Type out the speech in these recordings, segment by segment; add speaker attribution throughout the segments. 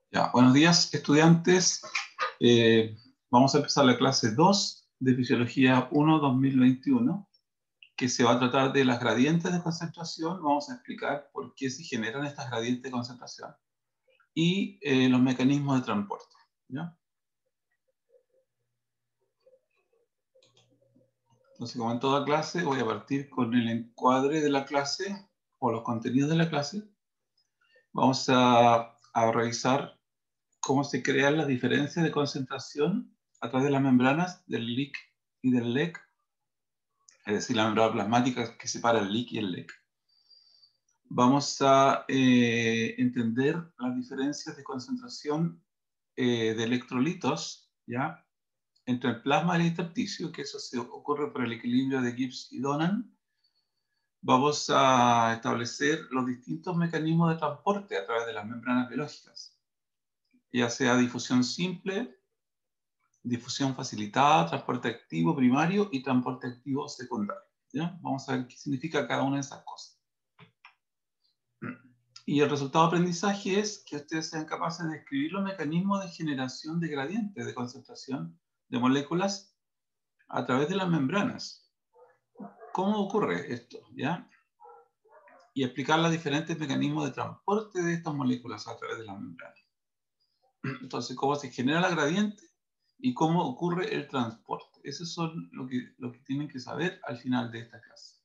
Speaker 1: Ya, buenos días, estudiantes. Vamos a empezar la clase 2 de Fisiología 1 2021, que se va a tratar de las gradientes de concentración. Vamos a explicar por qué se generan estas gradientes de concentración y los mecanismos de transporte, ¿ya? Entonces, como en toda clase, voy a partir con el encuadre de la clase o los contenidos de la clase. Vamos a revisar cómo se crean las diferencias de concentración a través de las membranas del LIC y del LEC, es decir, la membrana plasmática que separa el LIC y el LEC. Vamos a entender las diferencias de concentración de electrolitos, ¿ya?, entre el plasma y el intersticio, que eso se ocurre por el equilibrio de Gibbs y Donan. Vamos a establecer los distintos mecanismos de transporte a través de las membranas biológicas, ya sea difusión simple, difusión facilitada, transporte activo primario y transporte activo secundario, ¿ya? Vamos a ver qué significa cada una de esas cosas. Y el resultado de aprendizaje es que ustedes sean capaces de describir los mecanismos de generación de gradientes de concentración de moléculas a través de las membranas. ¿Cómo ocurre esto? ¿Ya? Y explicar los diferentes mecanismos de transporte de estas moléculas a través de las membranas. Entonces, cómo se genera la gradiente y cómo ocurre el transporte. Eso son lo que tienen que saber al final de esta clase.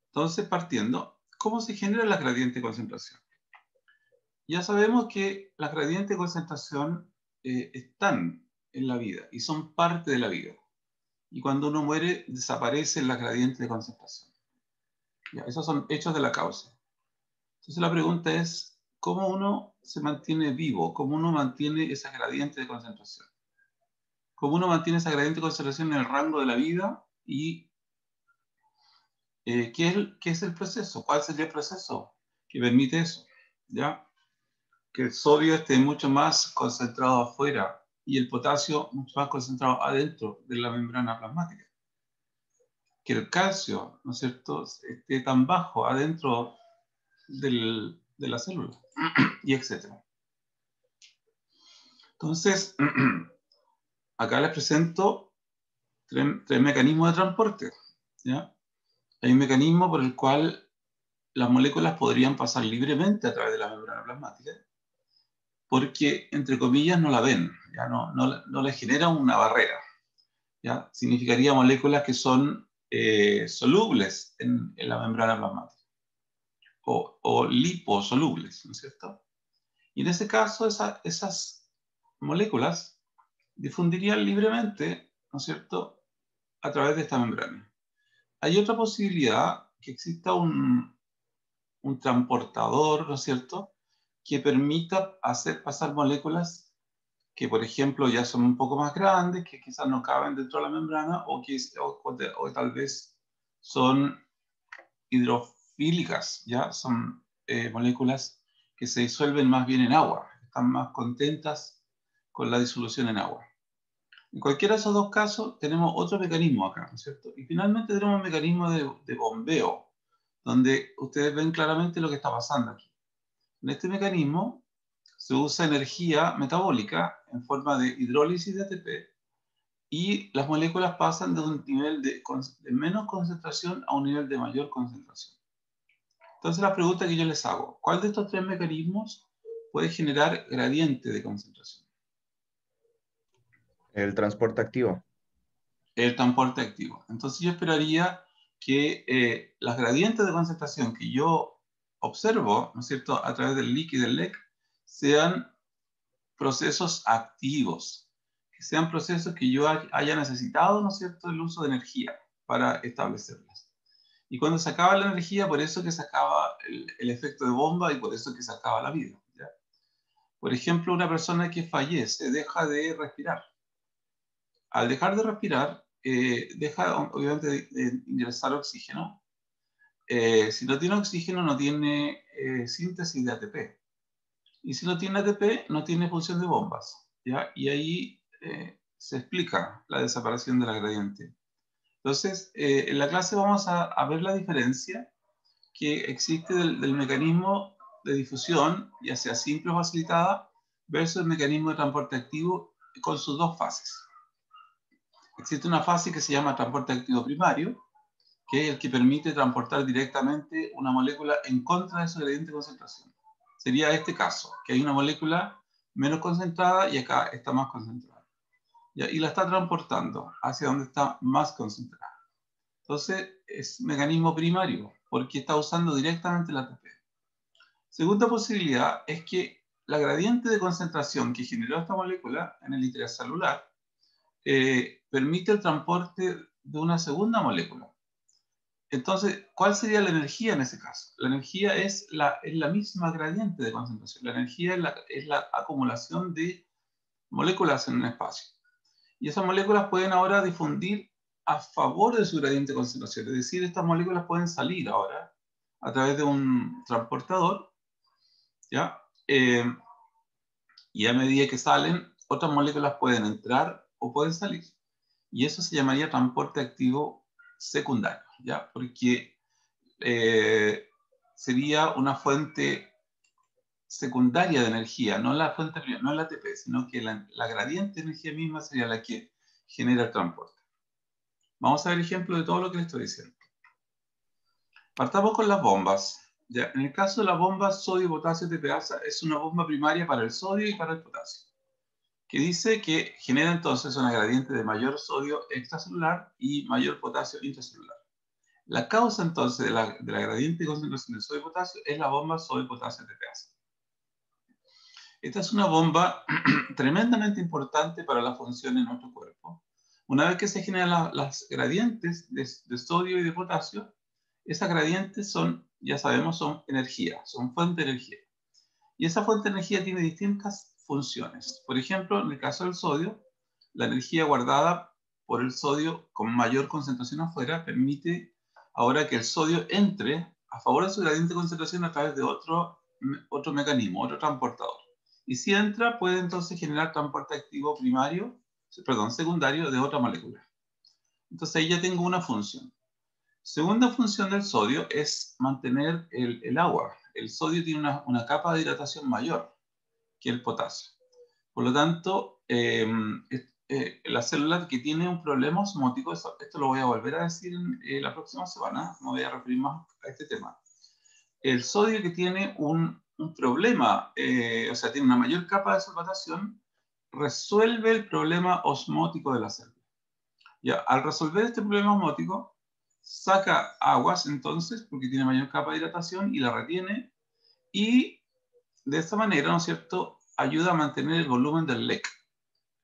Speaker 1: Entonces, partiendo, ¿cómo se genera la gradiente de concentración? Ya sabemos que las gradientes de concentración están en la vida y son parte de la vida. Y cuando uno muere, desaparecen las gradientes de concentración. Ya, esos son hechos de la causa. Entonces la pregunta es, ¿cómo uno se mantiene vivo? ¿Cómo uno mantiene esa gradiente de concentración? ¿Cómo uno mantiene esa gradiente de concentración en el rango de la vida? ¿Y qué es el proceso? ¿Cuál sería el proceso que permite eso? ¿Ya? Que el sodio esté mucho más concentrado afuera y el potasio mucho más concentrado adentro de la membrana plasmática. Que el calcio, ¿no es cierto?, esté tan bajo adentro de la célula, y etc. Entonces, acá les presento tres mecanismos de transporte, ¿ya? Hay un mecanismo por el cual las moléculas podrían pasar libremente a través de la membrana plasmática, porque, entre comillas, no la ven, ya no le genera una barrera, ¿ya? Significaría moléculas que son solubles en la membrana plasmática, o liposolubles, ¿no es cierto? Y en ese caso, esas moléculas difundirían libremente, ¿no es cierto?, a través de esta membrana. Hay otra posibilidad, que exista un transportador, ¿no es cierto?, que permita hacer pasar moléculas que, por ejemplo, ya son un poco más grandes, que quizás no caben dentro de la membrana, o tal vez son hidrofílicas, ¿ya? Son moléculas que se disuelven más bien en agua, están más contentas con la disolución en agua. En cualquiera de esos dos casos, tenemos otro mecanismo acá, ¿no es cierto? Y finalmente tenemos un mecanismo de bombeo, donde ustedes ven claramente lo que está pasando aquí. En este mecanismo se usa energía metabólica en forma de hidrólisis de ATP, y las moléculas pasan de un nivel de menos concentración a un nivel de mayor concentración. Entonces la pregunta que yo les hago, ¿cuál de estos tres mecanismos puede generar gradiente de concentración?
Speaker 2: El transporte activo.
Speaker 1: El transporte activo. Entonces yo esperaría que las gradientes de concentración que yo observo, ¿no es cierto?, a través del LIC y del LEC, sean procesos activos, que sean procesos que yo haya necesitado, ¿no es cierto?, el uso de energía para establecerlas. Y cuando se acaba la energía, por eso que se acaba el efecto de bomba y por eso que se acaba la vida, ¿ya? Por ejemplo, una persona que fallece deja de respirar. Al dejar de respirar, deja obviamente de ingresar oxígeno. Si no tiene oxígeno, no tiene síntesis de ATP. Y si no tiene ATP, no tiene función de bombas, ¿ya? Y ahí se explica la desaparición de la gradiente. Entonces, en la clase vamos a ver la diferencia que existe del mecanismo de difusión, ya sea simple o facilitada, versus el mecanismo de transporte activo con sus dos fases. Existe una fase que se llama transporte activo primario, que es el que permite transportar directamente una molécula en contra de su gradiente de concentración. Sería este caso, que hay una molécula menos concentrada y acá está más concentrada. ¿Ya? Y la está transportando hacia donde está más concentrada. Entonces, es mecanismo primario, porque está usando directamente la ATP. Segunda posibilidad es que la gradiente de concentración que generó esta molécula en el intracelular permite el transporte de una segunda molécula. Entonces, ¿cuál sería la energía en ese caso? La energía es la misma gradiente de concentración. La energía es la acumulación de moléculas en un espacio. Y esas moléculas pueden ahora difundir a favor de su gradiente de concentración. Es decir, estas moléculas pueden salir ahora a través de un transportador, ¿ya? Y a medida que salen, otras moléculas pueden entrar o pueden salir. Y eso se llamaría transporte activo secundario, ¿ya? Porque sería una fuente secundaria de energía, no la fuente primaria, no la ATP, sino que la gradiente de energía misma sería la que genera el transporte. Vamos a ver ejemplos de todo lo que les estoy diciendo. Partamos con las bombas. Ya, en el caso de la bomba sodio-potasio TPasa, es una bomba primaria para el sodio y para el potasio, que dice que genera entonces una gradiente de mayor sodio extracelular y mayor potasio intracelular. La causa entonces de la gradiente de concentración de sodio y potasio es la bomba sodio-potasio TPasa. Esta es una bomba tremendamente importante para la función en nuestro cuerpo. Una vez que se generan las gradientes de sodio y de potasio, esas gradientes son, ya sabemos, son energía, son fuente de energía. Y esa fuente de energía tiene distintas funciones. Por ejemplo, en el caso del sodio, la energía guardada por el sodio con mayor concentración afuera permite ahora que el sodio entre a favor de su gradiente de concentración a través de otro mecanismo, otro transportador. Y si entra, puede entonces generar transporte activo secundario de otra molécula. Entonces ahí ya tengo una función. Segunda función del sodio es mantener el agua. El sodio tiene una capa de hidratación mayor que el potasio. Por lo tanto, la célula que tiene un problema osmótico, esto lo voy a volver a decir la próxima semana, no voy a referir más a este tema. El sodio que tiene un problema, o sea, tiene una mayor capa de solvatación, resuelve el problema osmótico de la célula. Ya, al resolver este problema osmótico, saca aguas entonces, porque tiene mayor capa de hidratación y la retiene, y de esta manera, ¿no es cierto?, ayuda a mantener el volumen del LEC.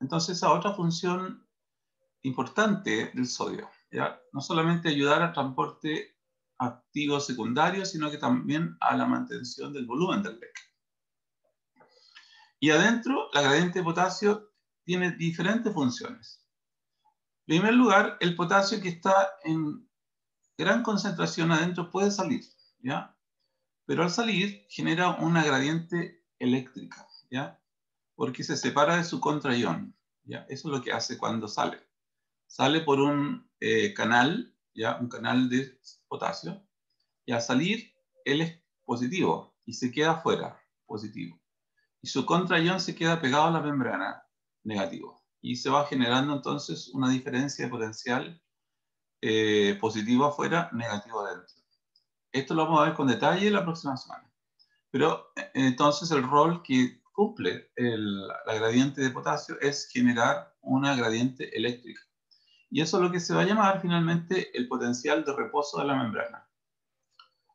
Speaker 1: Entonces, esa otra función importante del sodio, ¿ya? No solamente ayudar al transporte activo secundario, sino que también a la mantención del volumen del LEC. Y adentro, la gradiente de potasio tiene diferentes funciones. En primer lugar, el potasio que está en gran concentración adentro puede salir, ¿ya? Pero al salir genera una gradiente eléctrica, ¿ya? Porque se separa de su contraión, ¿ya? Eso es lo que hace cuando sale. Sale por un canal, ¿ya? Un canal de potasio, y al salir él es positivo y se queda afuera, positivo. Y su contraión se queda pegado a la membrana, negativo. Y se va generando entonces una diferencia de potencial positivo afuera, negativo adentro. Esto lo vamos a ver con detalle la próxima semana. Pero entonces el rol que cumple la gradiente de potasio es generar una gradiente eléctrica. Y eso es lo que se va a llamar finalmente el potencial de reposo de la membrana.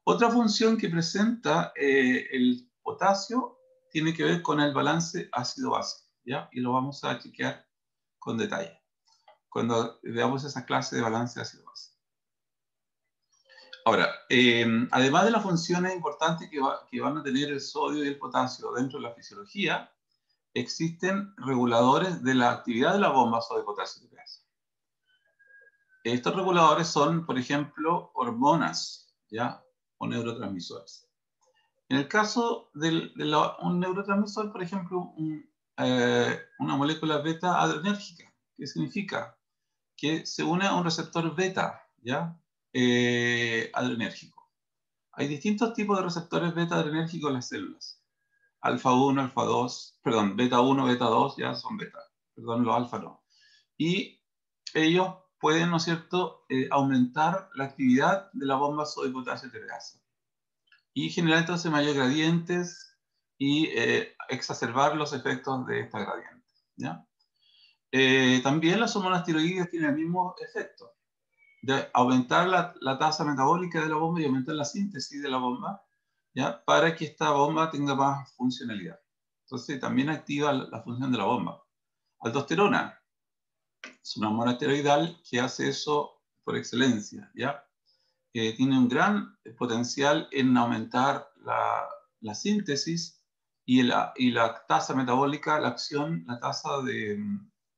Speaker 1: Otra función que presenta el potasio tiene que ver con el balance ácido-base, ¿ya? Y lo vamos a chequear con detalle cuando veamos esa clase de balance ácido-base. Ahora, además de las funciones importantes que van a tener el sodio y el potasio dentro de la fisiología, existen reguladores de la actividad de la bomba sodio-potasio TPasa. Estos reguladores son, por ejemplo, hormonas, ¿ya? O neurotransmisores. En el caso de un neurotransmisor, por ejemplo, una molécula beta adrenérgica, que significa que se une a un receptor beta, ¿ya? Adrenérgico. Hay distintos tipos de receptores beta adrenérgicos en las células. Alfa 1, alfa 2, perdón, beta 1, beta 2 ya son beta, perdón, los alfa no. Y ellos pueden, ¿no es cierto?, aumentar la actividad de la bomba sodio potasio TPasa y generar entonces mayores gradientes y exacerbar los efectos de esta gradiente, ¿ya? También las hormonas tiroides tienen el mismo efecto, de aumentar la tasa metabólica de la bomba y aumentar la síntesis de la bomba, ¿ya? Para que esta bomba tenga más funcionalidad. Entonces también activa la función de la bomba. Aldosterona es una hormona esteroidal que hace eso por excelencia, ¿ya? Tiene un gran potencial en aumentar la síntesis y la tasa metabólica, la acción, la tasa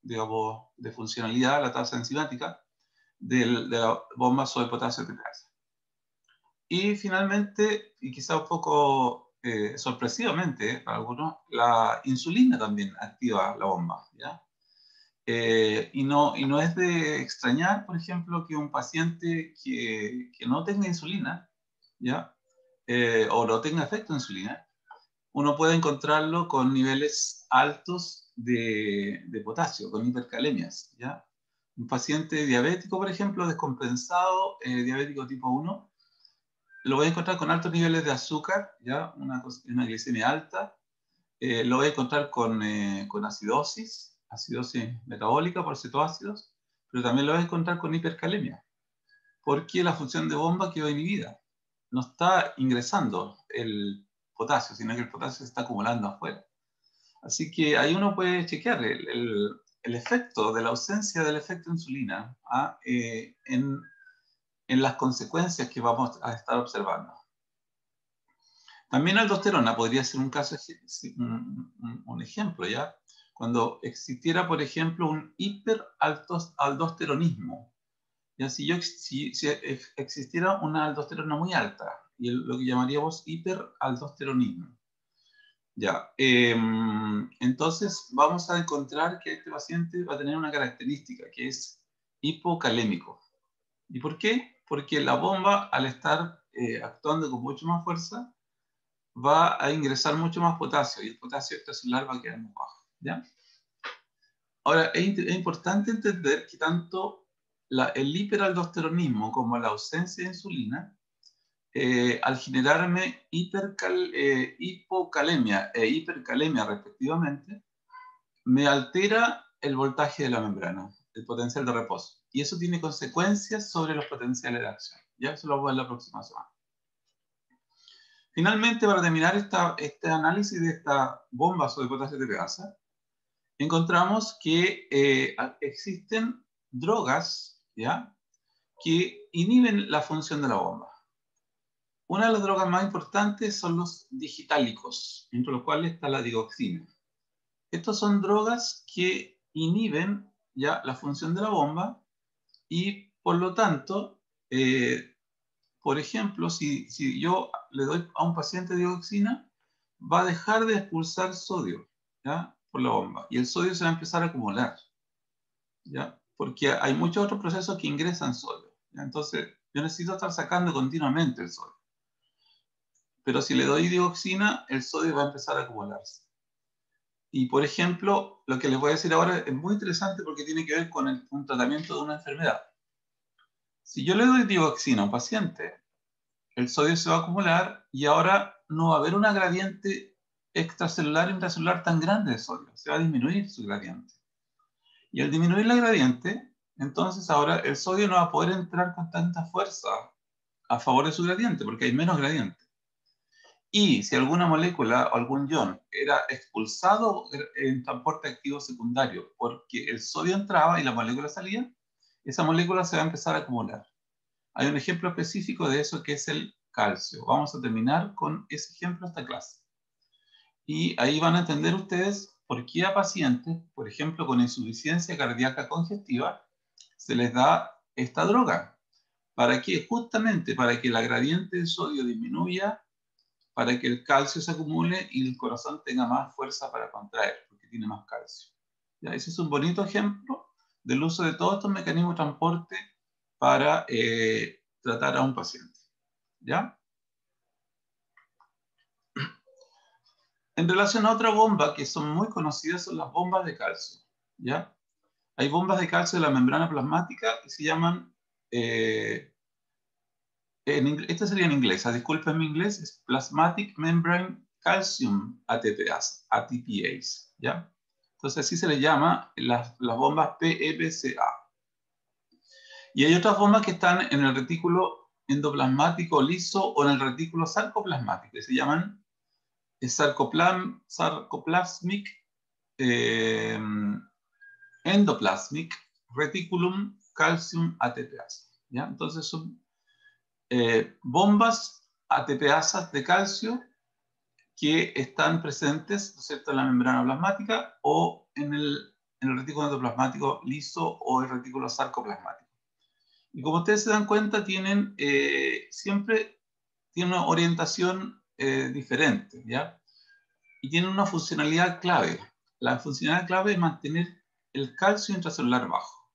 Speaker 1: digamos, de funcionalidad, la tasa enzimática de la bomba sodio potasio TPasa. Y finalmente, y quizá un poco sorpresivamente para algunos, la insulina también activa la bomba, ¿ya? Y no es de extrañar, por ejemplo, que un paciente que no tenga insulina, ¿ya? O no tenga efecto de insulina, uno puede encontrarlo con niveles altos de potasio, con hipercalemias, ¿ya? Un paciente diabético, por ejemplo, descompensado, diabético tipo 1, lo voy a encontrar con altos niveles de azúcar, ¿ya? Una glicemia alta. Lo voy a encontrar con acidosis metabólica por cetoácidos, pero también lo voy a encontrar con hipercalemia, porque la función de bomba quedó inhibida. No está ingresando el potasio, sino que el potasio se está acumulando afuera. Así que ahí uno puede chequear el efecto de la ausencia del efecto insulina en las consecuencias que vamos a estar observando. También aldosterona podría ser un caso, un ejemplo, ¿ya? Cuando existiera, por ejemplo, un hiperaldosteronismo. ¿Ya? Si existiera una aldosterona muy alta, y lo que llamaríamos hiperaldosteronismo. ¿Ya? Entonces vamos a encontrar que este paciente va a tener una característica, que es hipocalémico. ¿Y por qué? Porque la bomba, al estar actuando con mucho más fuerza, va a ingresar mucho más potasio y el potasio extracelular va a quedar muy bajo, ¿ya? Ahora, es importante entender que tanto el hiperaldosteronismo como la ausencia de insulina, al generarme hipocalemia e hipercalemia respectivamente, me altera el voltaje de la membrana, el potencial de reposo. Y eso tiene consecuencias sobre los potenciales de acción. Ya eso lo voy a ver la próxima semana. Finalmente, para terminar este análisis de esta bomba sodio potasio TPasa, encontramos que existen drogas, ¿ya?, que inhiben la función de la bomba. Una de las drogas más importantes son los digitálicos, entre los cuales está la digoxina. Estas son drogas que inhiben ya la función de la bomba y, por lo tanto, por ejemplo, si yo le doy a un paciente digoxina, va a dejar de expulsar sodio, ¿ya?, por la bomba, y el sodio se va a empezar a acumular, ¿ya?, porque hay muchos otros procesos que ingresan sodio, ¿ya? Entonces yo necesito estar sacando continuamente el sodio. Pero si le doy digoxina, el sodio va a empezar a acumularse. Y, por ejemplo, lo que les voy a decir ahora es muy interesante porque tiene que ver con un tratamiento de una enfermedad. Si yo le doy digoxina a un paciente, el sodio se va a acumular y ahora no va a haber una gradiente extracelular e intracelular tan grande de sodio. Se va a disminuir su gradiente. Y al disminuir la gradiente, entonces ahora el sodio no va a poder entrar con tanta fuerza a favor de su gradiente, porque hay menos gradiente. Y si alguna molécula o algún ion era expulsado en transporte activo secundario porque el sodio entraba y la molécula salía, esa molécula se va a empezar a acumular. Hay un ejemplo específico de eso que es el calcio. Vamos a terminar con ese ejemplo esta clase. Y ahí van a entender ustedes por qué a pacientes, por ejemplo, con insuficiencia cardíaca congestiva, se les da esta droga. ¿Para qué? Justamente para que la gradiente de sodio disminuya, para que el calcio se acumule y el corazón tenga más fuerza para contraer, porque tiene más calcio. ¿Ya? Ese es un bonito ejemplo del uso de todos estos mecanismos de transporte para tratar a un paciente. ¿Ya? En relación a otra bomba que son muy conocidas son las bombas de calcio, ¿ya? Hay bombas de calcio de la membrana plasmática que se llaman, esto sería en inglés, disculpen mi inglés, es Plasmatic Membrane Calcium ATPase, ¿ya? Entonces así se le llama las bombas PEPCA. Y hay otras bombas que están en el retículo endoplasmático liso o en el retículo sarcoplasmático, que se llaman sarcoplasmic endoplasmic reticulum calcium ATPase, ¿ya? Entonces son bombas ATPasas de calcio que están presentes, ¿no es cierto?, en la membrana plasmática o en el retículo endoplasmático liso o el retículo sarcoplasmático. Y como ustedes se dan cuenta, siempre tienen una orientación diferente, ¿ya? Y tienen una funcionalidad clave. La funcionalidad clave es mantener el calcio intracelular bajo.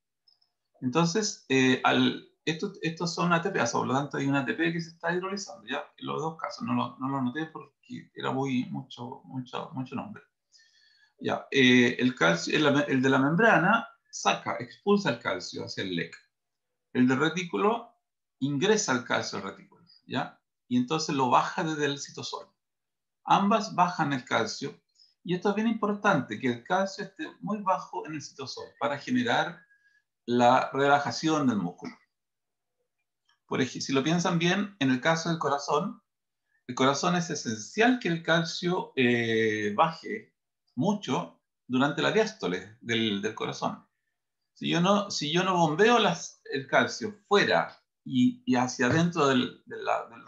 Speaker 1: Entonces, estos son ATPas, por lo tanto hay un ATP que se está hidrolizando, ¿ya? En los dos casos, no lo noté porque era mucho nombre. Ya, el calcio, el de la membrana expulsa el calcio hacia el LEC. El del retículo ingresa el calcio al retículo, ¿ya? Y entonces lo baja desde el citosol. Ambas bajan el calcio, y esto es bien importante, que el calcio esté muy bajo en el citosol para generar la relajación del músculo. Por ejemplo, si lo piensan bien, en el caso del corazón, el corazón es esencial que el calcio baje mucho durante la diástole del corazón. Si yo no bombeo el calcio fuera y hacia adentro del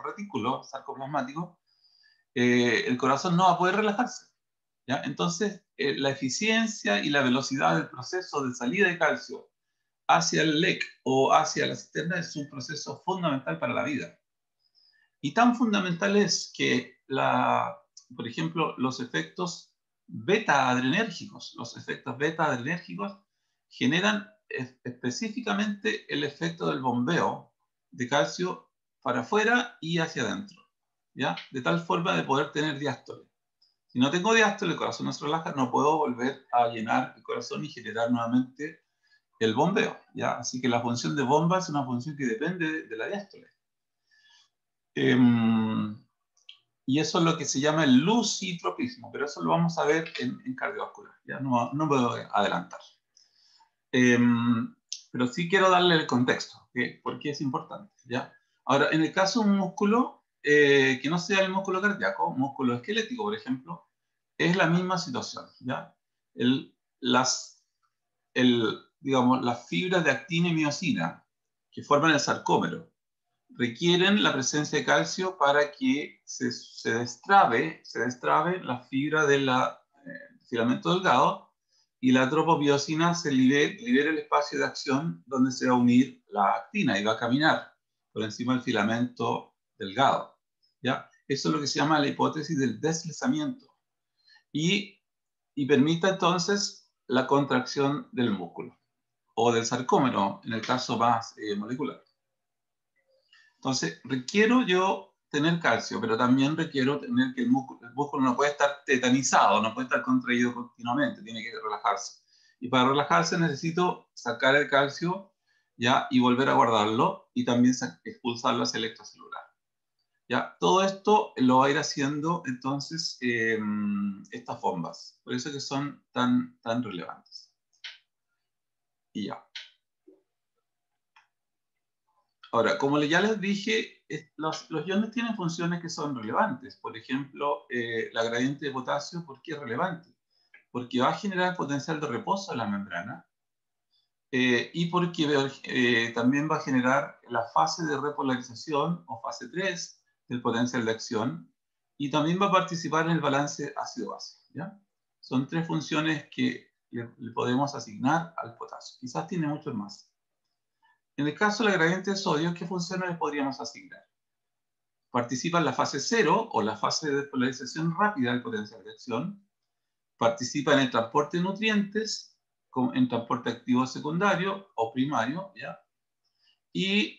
Speaker 1: retículo sarcoplasmático, el corazón no va a poder relajarse, ¿ya? Entonces, la eficiencia y la velocidad del proceso de salida de calcio hacia el LEC o hacia la cisterna es un proceso fundamental para la vida. Y tan fundamental es que, por ejemplo, los efectos beta-adrenérgicos generan específicamente el efecto del bombeo de calcio para afuera y hacia adentro, ¿ya? De tal forma de poder tener diástole. Si no tengo diástole, el corazón no se relaja, no puedo volver a llenar el corazón y generar nuevamente el bombeo, ¿ya? Así que la función de bomba es una función que depende de la diástole. Y eso es lo que se llama el lucitropismo, pero eso lo vamos a ver en cardiovascular, ¿ya? No me voy a adelantar. Pero sí quiero darle el contexto, ¿okay? Porque es importante, ¿ya? Ahora, en el caso de un músculo que no sea el músculo cardíaco, un músculo esquelético, por ejemplo, es la misma situación, ¿ya? Digamos, las fibras de actina y miosina que forman el sarcómero requieren la presencia de calcio para que se destrabe la fibra del filamento delgado y la tropobiosina se libere el espacio de acción donde se va a unir la actina y va a caminar por encima del filamento delgado, ¿ya? Eso es lo que se llama la hipótesis del deslizamiento y permite entonces la contracción del músculo o del sarcómero en el caso más molecular. Entonces, requiero yo tener calcio, pero también requiero tener que el músculo no puede estar tetanizado, no puede estar contraído continuamente, tiene que relajarse. Y para relajarse necesito sacar el calcio, ¿ya? Y volver a guardarlo y también expulsarlo hacia el extracelular, ¿ya? Todo esto lo va a ir haciendo entonces estas bombas. Por eso que son tan relevantes. Y ya. Ahora, como ya les dije, los iones tienen funciones que son relevantes. Por ejemplo, la gradiente de potasio, ¿por qué es relevante? Porque va a generar potencial de reposo en la membrana y porque también va a generar la fase de repolarización o fase 3 del potencial de acción y también va a participar en el balance ácido-base, ¿ya? Son tres funciones que le podemos asignar al potasio. Quizás tiene muchos más. En el caso de la gradiente de sodio, ¿qué funciones le podríamos asignar? Participa en la fase 0 o la fase de polarización rápida del potencial de acción. Participa en el transporte de nutrientes, en transporte activo secundario o primario, ¿ya? Y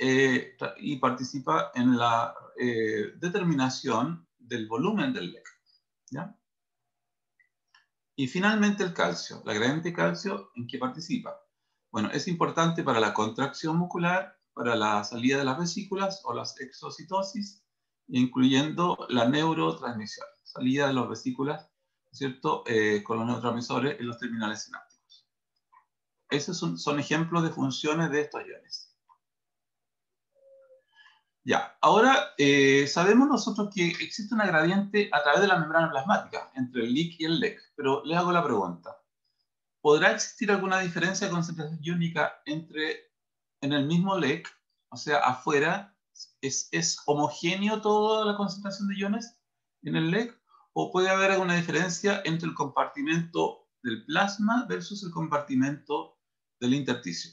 Speaker 1: participa en la determinación del volumen del LEC, ¿ya? Y finalmente el calcio. La gradiente de calcio, ¿en qué participa? Bueno, es importante para la contracción muscular, para la salida de las vesículas o las exocitosis, incluyendo la neurotransmisión, salida de las vesículas, ¿cierto? Con los neurotransmisores en los terminales sinápticos. Esos son ejemplos de funciones de estos iones. Ya, ahora sabemos nosotros que existe una gradiente a través de la membrana plasmática entre el LIC y el LEC, pero les hago la pregunta. ¿Podrá existir alguna diferencia de concentración iónica en el mismo LEC, o sea, afuera, es homogéneo toda la concentración de iones en el LEC? ¿O puede haber alguna diferencia entre el compartimento del plasma versus el compartimento del intersticio?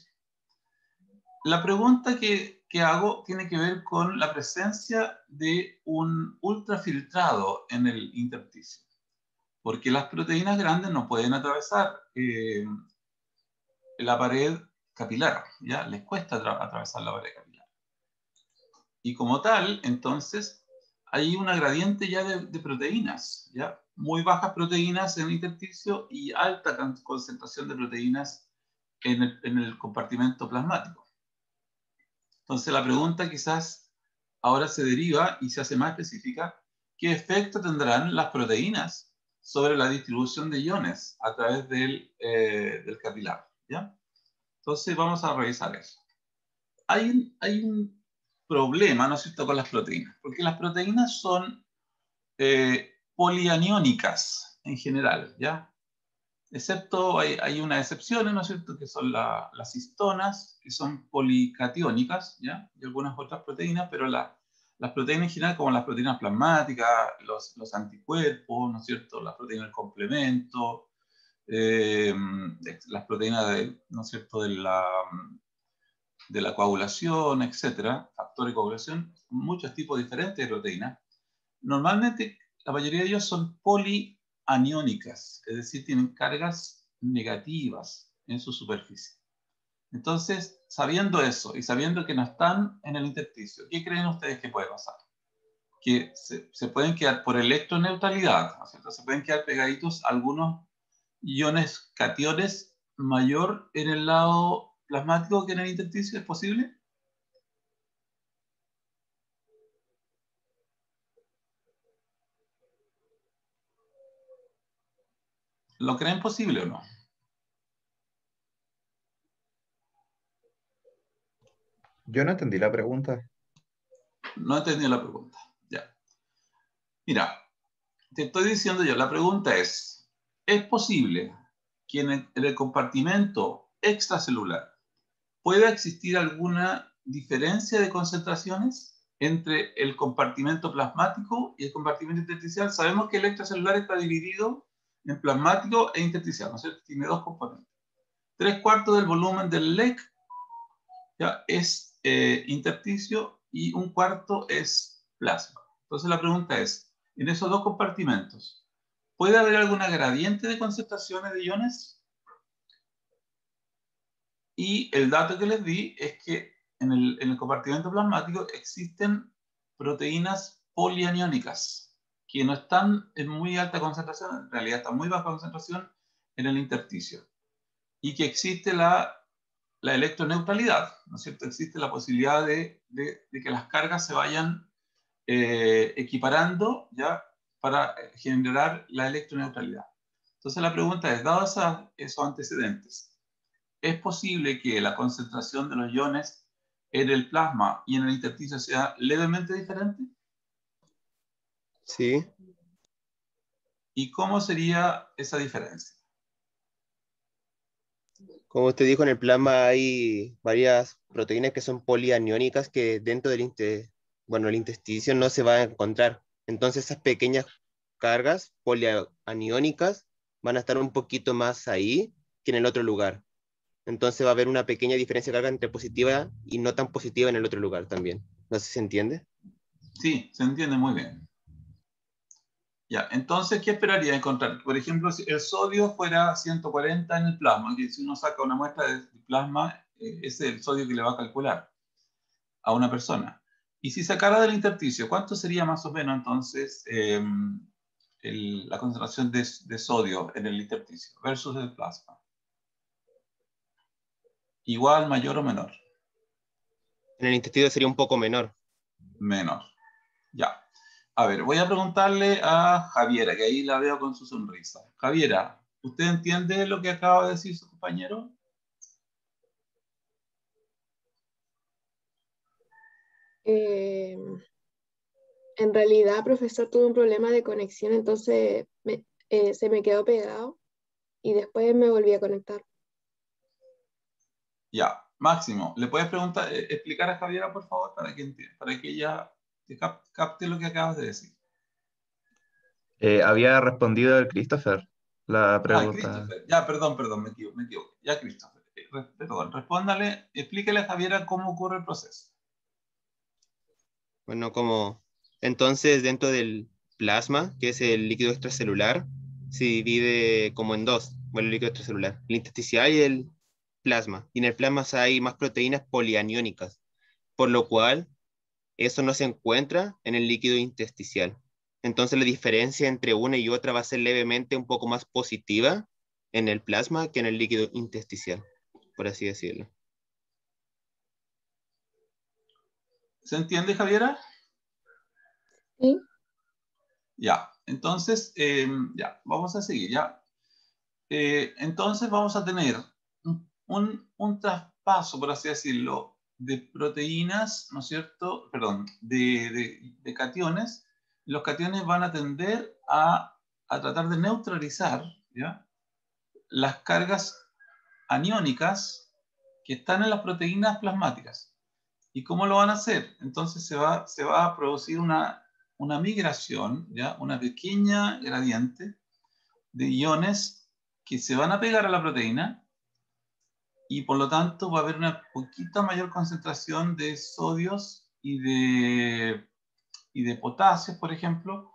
Speaker 1: La pregunta que hago tiene que ver con la presencia de un ultrafiltrado en el intersticio, porque las proteínas grandes no pueden atravesar la pared capilar, ¿ya? Les cuesta atravesar la pared capilar. Y como tal, entonces, hay una gradiente ya de proteínas, ¿ya? Muy bajas proteínas en el intersticio y alta concentración de proteínas en el compartimento plasmático. Entonces la pregunta quizás ahora se deriva y se hace más específica: ¿qué efecto tendrán las proteínas sobre la distribución de iones a través del capilar? ¿Ya? Entonces vamos a revisar eso. Hay un problema, ¿no es cierto?, con las proteínas, porque las proteínas son polianiónicas en general, ¿ya? Excepto, hay unas excepciones, ¿no es cierto?, que son las histonas, que son policatiónicas, ¿ya? Y algunas otras proteínas, pero las proteínas en general, como las proteínas plasmáticas, los anticuerpos, ¿no es cierto?, las proteínas del complemento, las proteínas, ¿no es cierto?, de la coagulación, etcétera, factores de coagulación, muchos tipos diferentes de proteínas. Normalmente, la mayoría de ellos son polianiónicas, es decir, tienen cargas negativas en su superficie. Entonces, sabiendo eso y sabiendo que no están en el intersticio, ¿qué creen ustedes que puede pasar? Que se pueden quedar por electroneutralidad, ¿no es cierto? Se pueden quedar pegaditos algunos iones cationes mayor en el lado plasmático que en el intersticio. ¿Es posible? ¿Lo creen posible o no?
Speaker 2: Yo no entendí la pregunta.
Speaker 1: No entendí la pregunta. Ya. Mira, te estoy diciendo yo, la pregunta ¿es posible que en el compartimento extracelular pueda existir alguna diferencia de concentraciones entre el compartimento plasmático y el compartimento intersticial? Sabemos que el extracelular está dividido en plasmático e intersticial, ¿no es cierto? Tiene dos componentes. 3/4 del volumen del LEC, ¿ya?, es intersticio y 1/4 es plasma. Entonces la pregunta es, en esos dos compartimentos, ¿puede haber alguna gradiente de concentraciones de iones? Y el dato que les di es que en el compartimento plasmático existen proteínas polianiónicas que no están en muy alta concentración, en realidad están en muy baja concentración en el intersticio. Y que existe la electroneutralidad, ¿no es cierto? Existe la posibilidad de que las cargas se vayan equiparando, ¿ya?, para generar la electroneutralidad. Entonces la pregunta es, dados esos antecedentes, ¿es posible que la concentración de los iones en el plasma y en el intersticio sea levemente diferente?
Speaker 3: Sí,
Speaker 1: ¿Y cómo sería esa diferencia?
Speaker 3: como usted dijo, en el plasma hay varias proteínas que son polianiónicas que dentro del el intersticio no se va a encontrar. Entonces esas pequeñas cargas polianiónicas van a estar un poquito más ahí que en el otro lugar. Entonces va a haber una pequeña diferencia de carga entre positiva y no tan positiva en el otro lugar también. No sé si se entiende.
Speaker 1: Sí, se entiende muy bien. Ya, entonces, ¿qué esperaría encontrar? Por ejemplo, si el sodio fuera 140 en el plasma, que si uno saca una muestra de plasma, ese es el sodio que le va a calcular a una persona. Y si sacara del intersticio, ¿cuánto sería más o menos entonces la concentración de sodio en el intersticio versus el plasma. Igual, mayor o menor.
Speaker 3: En el intestino sería un poco menor.
Speaker 1: Menor. Ya. A ver, voy a preguntarle a Javiera, que ahí la veo con su sonrisa. Javiera, ¿usted entiende lo que acaba de decir su compañero?
Speaker 4: En realidad, profesor, tuve un problema de conexión, entonces se me quedó pegado y después me volví a conectar.
Speaker 1: Ya. Máximo, ¿le puedes preguntar, explicar a Javiera, por favor, para que ella capte lo que acabas de decir?
Speaker 2: Había respondido el Christopher la
Speaker 1: Ah,
Speaker 2: pregunta.
Speaker 1: Christopher. Ya, perdón, me equivoqué. Ya, Christopher. Perdón, respóndale, explíquele a Javiera cómo ocurre el proceso.
Speaker 3: Bueno, como entonces dentro del plasma, que es el líquido extracelular, se divide como en dos, bueno, el líquido extracelular, el intersticial y el plasma. Y en el plasma hay más proteínas polianiónicas, por lo cual eso no se encuentra en el líquido intersticial. Entonces la diferencia entre una y otra va a ser levemente un poco más positiva en el plasma que en el líquido intersticial, por así decirlo.
Speaker 1: ¿Se entiende, Javiera?
Speaker 4: ¿Sí?
Speaker 1: Ya, entonces, ya, vamos a seguir, ya. Entonces vamos a tener un traspaso, por así decirlo, de proteínas, ¿no es cierto? Perdón, de cationes. Los cationes van a tender a tratar de neutralizar, ¿ya?, las cargas aniónicas que están en las proteínas plasmáticas. ¿Y cómo lo van a hacer? Entonces se va a producir una migración, ¿ya?, una pequeña gradiente de iones que se van a pegar a la proteína y por lo tanto va a haber una poquita mayor concentración de sodios y de potasios, por ejemplo,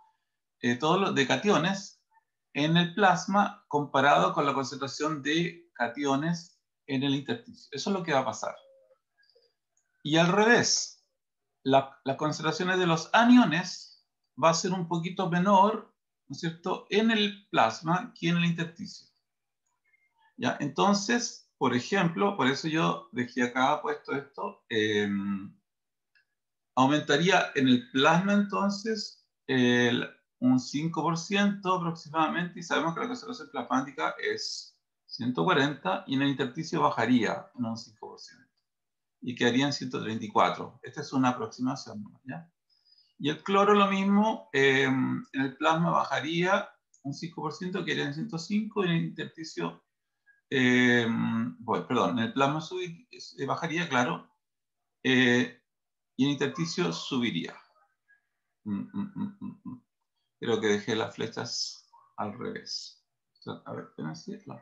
Speaker 1: todos los de cationes en el plasma comparado con la concentración de cationes en el intersticio. Eso es lo que va a pasar. Y al revés, las concentraciones de los aniones va a ser un poquito menor, ¿no es cierto?, en el plasma que en el intersticio. ¿Ya? Entonces, por ejemplo, por eso yo dejé acá puesto esto, aumentaría en el plasma entonces un 5% aproximadamente, y sabemos que la concentración plasmática es 140, y en el intersticio bajaría en un 5%, y quedaría en 134. Esta es una aproximación, ¿ya? Y el cloro lo mismo, en el plasma bajaría un 5%, quedaría en 105, y en el intersticio, bueno, perdón, en el plasma bajaría, claro, y en intersticio subiría. Creo que dejé las flechas al revés. A ver, espérense, las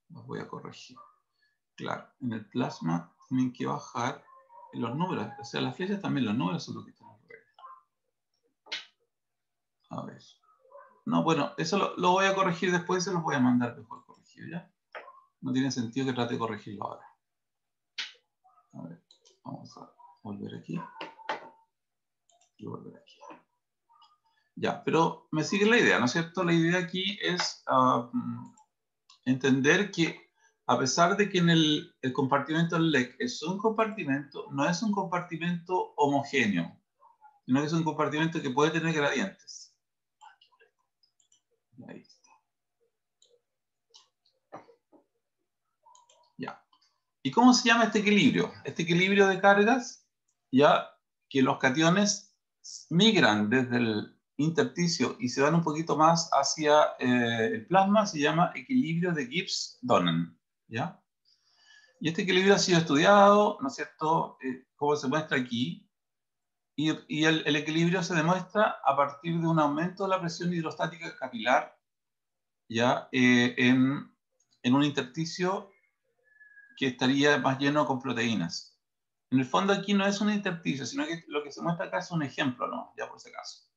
Speaker 1: voy a corregir. Claro, en el plasma tienen que bajar los números, o sea, las flechas también, los números son los que están al revés. A ver. No, bueno, eso lo voy a corregir después, se los voy a mandar mejor corregido, ¿ya? No tiene sentido que trate de corregirlo ahora. A ver, vamos a volver aquí. Y volver aquí. Ya, pero me sigue la idea, ¿no es cierto? La idea aquí es entender que a pesar de que en el compartimento del LEC es un compartimento, no es un compartimento homogéneo, sino que es un compartimento que puede tener gradientes. Ahí está. Ya. ¿Y cómo se llama este equilibrio? Este equilibrio de cargas, ya que los cationes migran desde el intersticio y se van un poquito más hacia el plasma, se llama equilibrio de Gibbs-Dunning, ¿ya? Y este equilibrio ha sido estudiado, ¿no es cierto?, como se muestra aquí, y el equilibrio se demuestra a partir de un aumento de la presión hidrostática capilar, ¿ya?, en un intersticio que estaría más lleno con proteínas. En el fondo aquí no es un intersticio, sino que lo que se muestra acá es un ejemplo, ¿no?, ya por si acaso.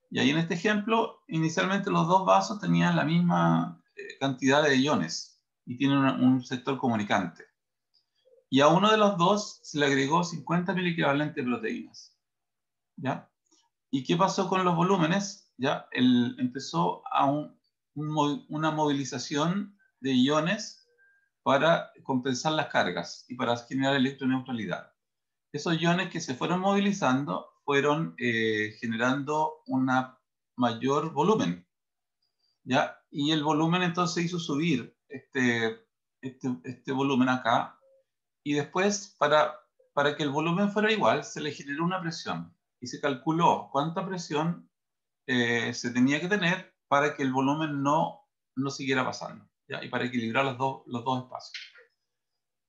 Speaker 1: Y ahí en este ejemplo, inicialmente los dos vasos tenían la misma cantidad de iones y tienen un sector comunicante. Y a uno de los dos se le agregó 50 miliquivalentes de proteínas, ¿ya? ¿Y qué pasó con los volúmenes? Ya empezó una movilización de iones para compensar las cargas y para generar electroneutralidad. Esos iones que se fueron movilizando fueron generando un mayor volumen, ¿ya? Y el volumen entonces hizo subir este volumen acá, y después para que el volumen fuera igual se le generó una presión y se calculó cuánta presión se tenía que tener para que el volumen no siguiera pasando, ¿ya? Y para equilibrar los dos espacios.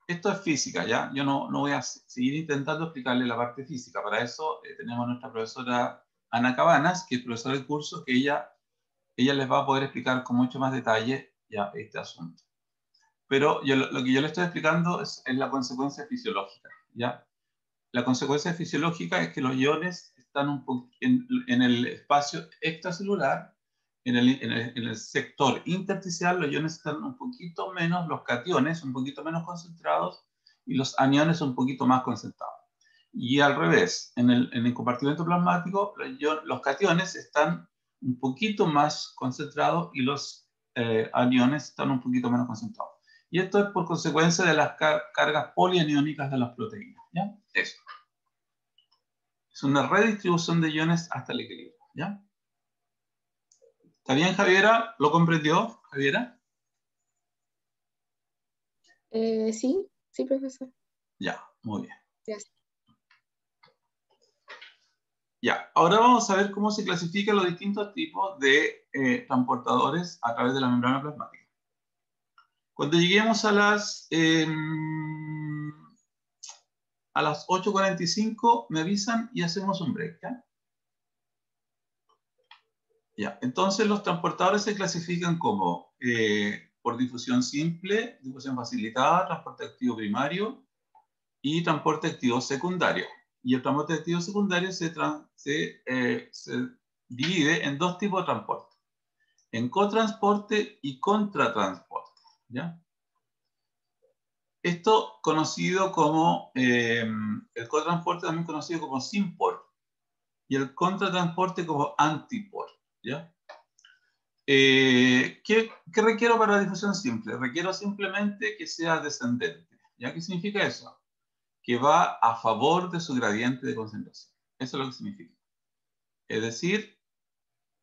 Speaker 1: Esto es física, ¿ya? Yo no voy a seguir intentando explicarle la parte física. Para eso tenemos a nuestra profesora Ana Cabanas, que es profesora del curso, que ella les va a poder explicar con mucho más detalle ya este asunto. Pero lo que yo le estoy explicando es la consecuencia fisiológica, ¿ya? La consecuencia fisiológica es que los iones están en el espacio extracelular, en el sector intersticial, los iones están un poquito menos, los cationes un poquito menos concentrados y los aniones un poquito más concentrados. Y al revés, en el compartimento plasmático, los cationes están un poquito más concentrados y los aniones están un poquito menos concentrados. Y esto es por consecuencia de las cargas polianiónicas de las proteínas, ¿ya? Eso. Es una redistribución de iones hasta el equilibrio, ¿ya? ¿Está bien, Javiera? ¿Lo comprendió, Javiera?
Speaker 4: Sí, sí, profesor.
Speaker 1: Ya, muy bien.
Speaker 4: Gracias.
Speaker 1: Ya, ahora vamos a ver cómo se clasifican los distintos tipos de transportadores a través de la membrana plasmática. Cuando lleguemos a las 8:45 me avisan y hacemos un break, ¿ya? Ya, entonces los transportadores se clasifican como por difusión simple, difusión facilitada, transporte activo primario y transporte activo secundario. Y el transporte activo secundario se divide en dos tipos de transporte: en cotransporte y contratransporte, ¿ya? Esto conocido como el cotransporte, también conocido como SYMPORT, y el contratransporte como ANTIPORT, ¿ya? ¿Qué requiero para la difusión simple? Requiero simplemente que sea descendente, ¿ya? ¿Qué significa eso? Que va a favor de su gradiente de concentración. Eso es lo que significa. Es decir,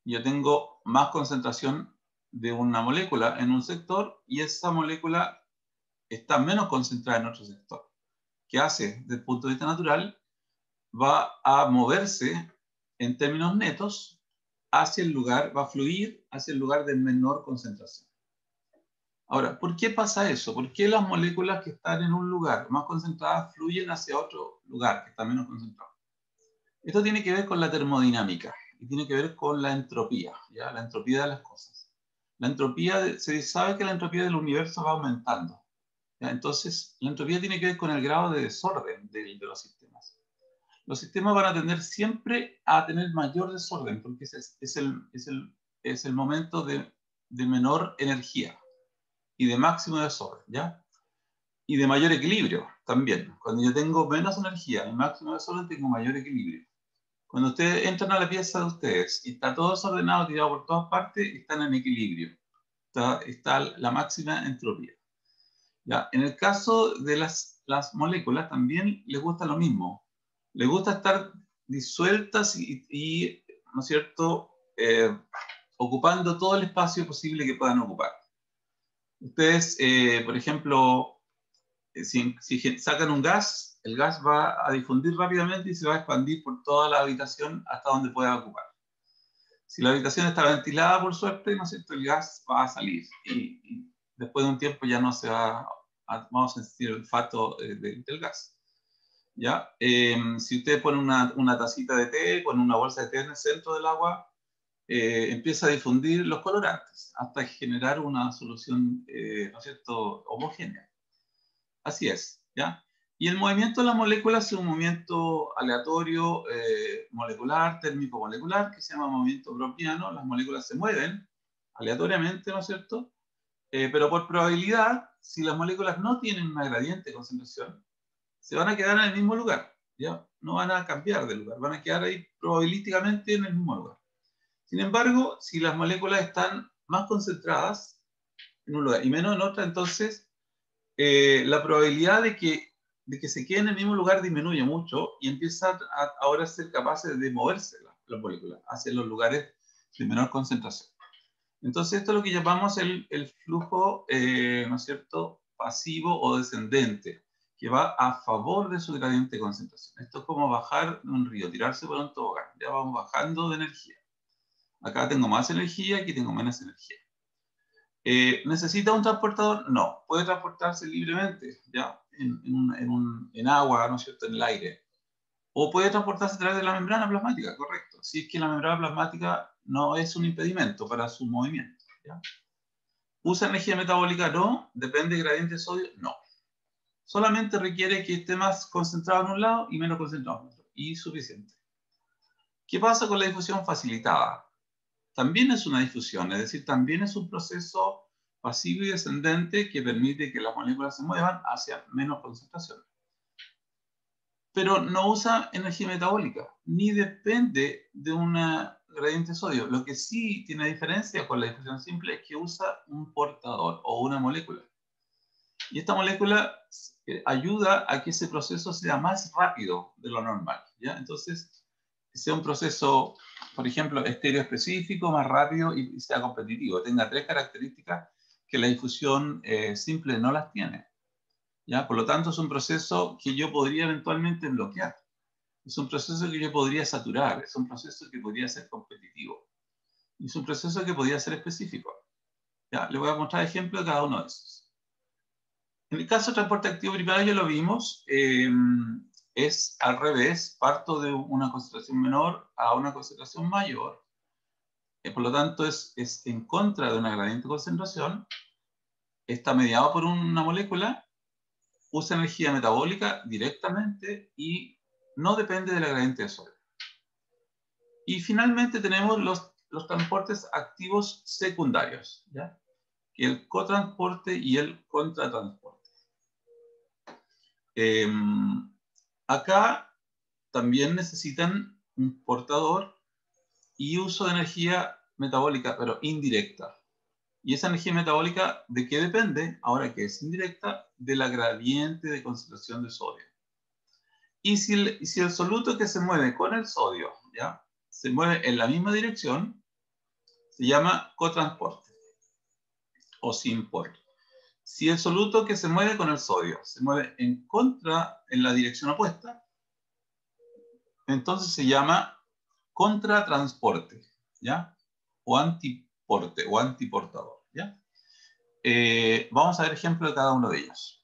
Speaker 1: yo tengo más concentración de una molécula en un sector y esa molécula está menos concentrada en otro sector. ¿Qué hace? Desde el punto de vista natural, va a moverse en términos netos hacia el lugar, va a fluir hacia el lugar de menor concentración. Ahora, ¿por qué pasa eso? ¿Por qué las moléculas que están en un lugar más concentradas fluyen hacia otro lugar que está menos concentrado? Esto tiene que ver con la termodinámica y tiene que ver con la entropía, ¿ya? La entropía de las cosas. La entropía, se sabe que la entropía del universo va aumentando, ¿ya? Entonces, la entropía tiene que ver con el grado de desorden de los sistemas. Los sistemas van a tender siempre a tener mayor desorden porque es el momento de menor energía y de máximo desorden, ¿ya? Y de mayor equilibrio también. Cuando yo tengo menos energía y máximo desorden, tengo mayor equilibrio. Cuando ustedes entran a la pieza de ustedes y está todo desordenado, tirado por todas partes, están en equilibrio. Está la máxima entropía. ¿Ya? En el caso de las moléculas también les gusta lo mismo. Les gusta estar disueltas y ¿no es cierto?, ocupando todo el espacio posible que puedan ocupar. Ustedes, por ejemplo, si sacan un gas, el gas va a difundir rápidamente y se va a expandir por toda la habitación hasta donde pueda ocupar. Si la habitación está ventilada, por suerte, ¿no es cierto?, el gas va a salir y después de un tiempo ya no se vamos a sentir el olfato del gas. ¿Ya? Si ustedes ponen una tacita de té, ponen una bolsa de té en el centro del agua, empieza a difundir los colorantes hasta generar una solución, ¿no es cierto?, homogénea. Así es, ¿ya? Y el movimiento de las moléculas es un movimiento aleatorio, molecular, térmico-molecular, que se llama movimiento browniano. Las moléculas se mueven aleatoriamente, ¿no es cierto? Pero por probabilidad, si las moléculas no tienen una gradiente de concentración, se van a quedar en el mismo lugar. ¿ya? No van a cambiar de lugar, van a quedar ahí probabilísticamente en el mismo lugar. Sin embargo, si las moléculas están más concentradas en un lugar y menos en otra, entonces la probabilidad de que se queden en el mismo lugar disminuye mucho y empiezan ahora a ser capaces de moverse las moléculas hacia los lugares de menor concentración. Entonces, esto es lo que llamamos el flujo, ¿no es cierto?, pasivo o descendente, que va a favor de su gradiente de concentración. Esto es como bajar de un río, tirarse por un tobogán. Ya vamos bajando de energía. Acá tengo más energía, aquí tengo menos energía. ¿Necesita un transportador? No. Puede transportarse libremente, ¿ya? En agua, ¿no es cierto?, en el aire. O puede transportarse a través de la membrana plasmática, correcto. Si es que la membrana plasmática no es un impedimento para su movimiento, ¿ya? ¿Usa energía metabólica? No. ¿Depende del gradiente de sodio? No. Solamente requiere que esté más concentrado en un lado y menos concentrado en otro. Y suficiente. ¿Qué pasa con la difusión facilitada? También es una difusión, es decir, también es un proceso pasivo y descendente que permite que las moléculas se muevan hacia menos concentración. Pero no usa energía metabólica, ni depende de una gradiente de sodio. Lo que sí tiene diferencia con la difusión simple es que usa un portador o una molécula. Y esta molécula ayuda a que ese proceso sea más rápido de lo normal, ¿ya? Entonces, sea un proceso, por ejemplo, estéreo específico, más rápido y sea competitivo. Tenga 3 características que la difusión simple no las tiene, ¿ya? Por lo tanto, es un proceso que yo podría eventualmente bloquear. Es un proceso que yo podría saturar. Es un proceso que podría ser competitivo. Y es un proceso que podría ser específico. ¿Ya? Le voy a mostrar ejemplos de cada uno de esos. En el caso del transporte activo primario ya lo vimos, es al revés, parto de una concentración menor a una concentración mayor, por lo tanto es en contra de una gradiente de concentración, está mediado por una molécula, usa energía metabólica directamente y no depende de la gradiente de sodio. Y finalmente tenemos los transportes activos secundarios, ¿ya? El cotransporte y el contratransporte. Acá también necesitan un portador y uso de energía metabólica, pero indirecta. ¿Y esa energía metabólica de qué depende? Ahora que es indirecta, de la gradiente de concentración de sodio. Y si el soluto que se mueve con el sodio, ¿ya?, se mueve en la misma dirección, se llama cotransporte o sin por. Si el soluto que se mueve con el sodio se mueve en la dirección opuesta, entonces se llama contratransporte, ¿ya? O antiporte, o antiportador, ¿ya? Vamos a ver ejemplos de cada uno de ellos.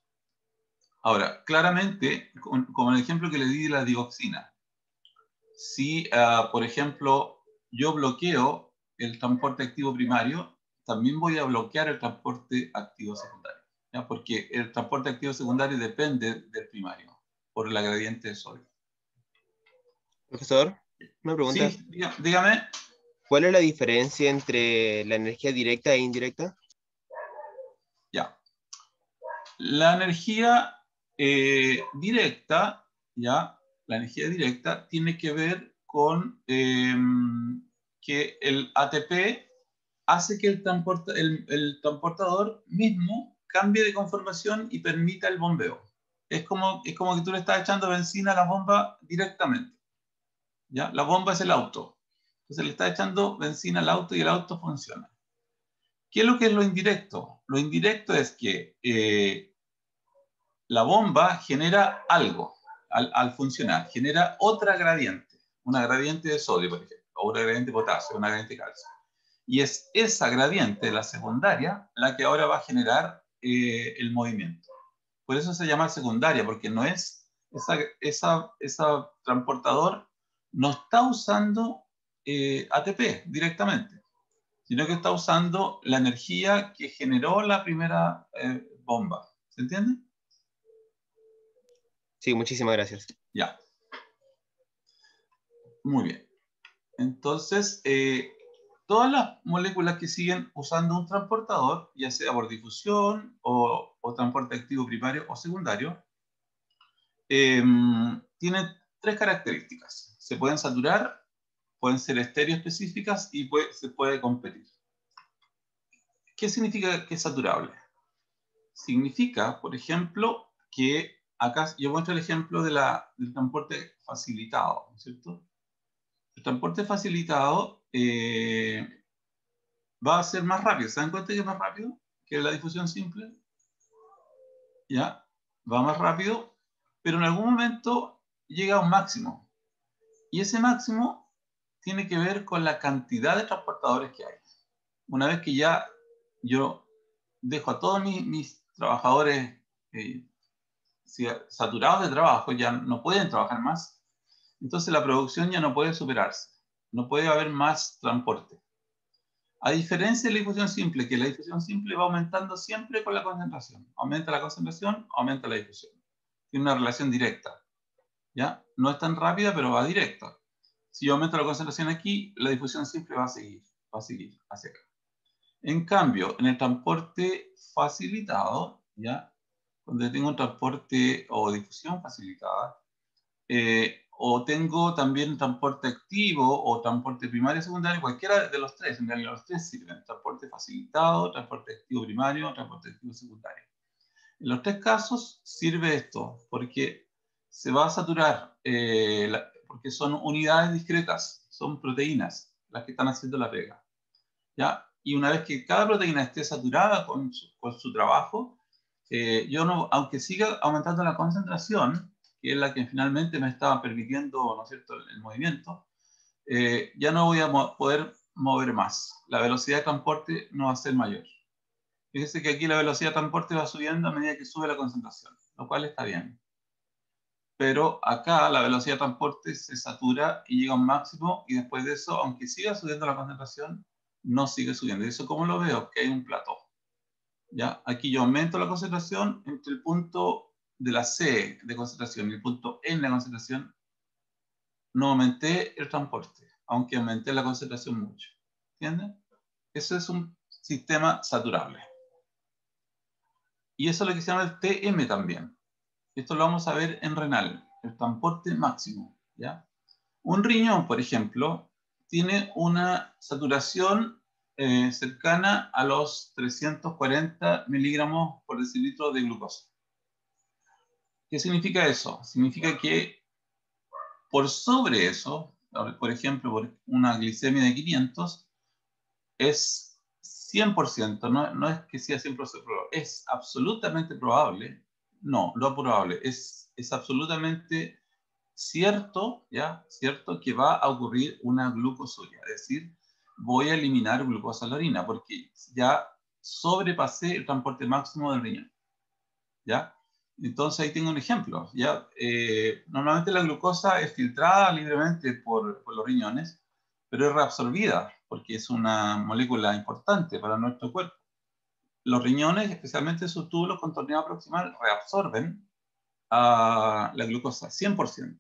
Speaker 1: Ahora, claramente, como el ejemplo que le di de la dioxina, si, por ejemplo, yo bloqueo el transporte activo primario, también voy a bloquear el transporte activo secundario, ¿ya? Porque el transporte activo secundario depende del primario, por la gradiente de sodio.
Speaker 3: Profesor, una pregunta.
Speaker 1: Sí, dígame.
Speaker 3: ¿Cuál es la diferencia entre la energía directa e indirecta?
Speaker 1: Ya. La energía directa, ¿ya? La energía directa tiene que ver con que el ATP hace que el transportador mismo cambie de conformación y permita el bombeo. Es como que tú le estás echando benzina a la bomba directamente, ¿ya? La bomba es el auto. Entonces le estás echando benzina al auto y el auto funciona. ¿Qué es lo que es lo indirecto? Lo indirecto es que la bomba genera algo al funcionar, genera otra gradiente, una gradiente de sodio, por ejemplo, o una gradiente de potasio, una gradiente de calcio. Y es esa gradiente, la secundaria, la que ahora va a generar el movimiento. Por eso se llama secundaria, porque no es esa transportador no está usando ATP directamente, sino que está usando la energía que generó la primera bomba. ¿Se entiende?
Speaker 3: Sí, muchísimas gracias.
Speaker 1: Ya. Muy bien. Entonces, todas las moléculas que siguen usando un transportador, ya sea por difusión o transporte activo primario o secundario, tienen tres características. Se pueden saturar, pueden ser estéreo específicas y se puede competir. ¿Qué significa que es saturable? Significa, por ejemplo, que acá yo muestro el ejemplo del transporte facilitado, ¿no es cierto? El transporte facilitado va a ser más rápido. ¿Se dan cuenta que es más rápido que la difusión simple? ¿Ya? Va más rápido, pero en algún momento llega a un máximo. Y ese máximo tiene que ver con la cantidad de transportadores que hay. Una vez que ya yo dejo a todos mis trabajadores saturados de trabajo, ya no pueden trabajar más, entonces la producción ya no puede superarse. No puede haber más transporte. A diferencia de la difusión simple, que la difusión simple va aumentando siempre con la concentración. Aumenta la concentración, aumenta la difusión. Tiene una relación directa. ¿Ya? No es tan rápida, pero va directa. Si yo aumento la concentración aquí, la difusión simple va a seguir hacia acá. En cambio, en el transporte facilitado, ¿ya? Cuando tengo un transporte o difusión facilitada, o tengo también transporte activo o transporte primario secundario, cualquiera de los tres, en realidad los tres sirven, transporte facilitado, transporte activo primario, transporte activo secundario. En los tres casos sirve esto, porque se va a saturar, porque son unidades discretas, son proteínas las que están haciendo la pega. ¿Ya? Y una vez que cada proteína esté saturada con su trabajo, yo no, aunque siga aumentando la concentración, que es la que finalmente me estaba permitiendo, ¿no es cierto?, el movimiento, ya no voy a poder mover más. La velocidad de transporte no va a ser mayor. Fíjese que aquí la velocidad de transporte va subiendo a medida que sube la concentración, lo cual está bien. Pero acá la velocidad de transporte se satura y llega a un máximo, y después de eso, aunque siga subiendo la concentración, no sigue subiendo. ¿Y eso cómo lo veo? Que hay un plató. ¿Ya? Aquí yo aumento la concentración entre el punto de la C de concentración y el punto N de concentración. No aumenté el transporte, aunque aumenté la concentración mucho. ¿Entienden? Eso es un sistema saturable. Y eso es lo que se llama el TM también. Esto lo vamos a ver en renal, el transporte máximo. ¿Ya? Un riñón, por ejemplo, tiene una saturación cercana a los 340 miligramos por decilitro de glucosa. ¿Qué significa eso? Significa que por sobre eso, por ejemplo, por una glicemia de 500, es 100%, no es que sea 100% probable, es absolutamente probable, no probable, es absolutamente cierto, ¿ya? Cierto que va a ocurrir una glucosuria, es decir, voy a eliminar glucosa en la orina porque ya sobrepasé el transporte máximo del riñón, ¿ya? Entonces ahí tengo un ejemplo, ¿ya? Normalmente la glucosa es filtrada libremente por los riñones, pero es reabsorbida porque es una molécula importante para nuestro cuerpo. Los riñones, especialmente sus túbulos contorneados proximal, reabsorben a la glucosa 100%.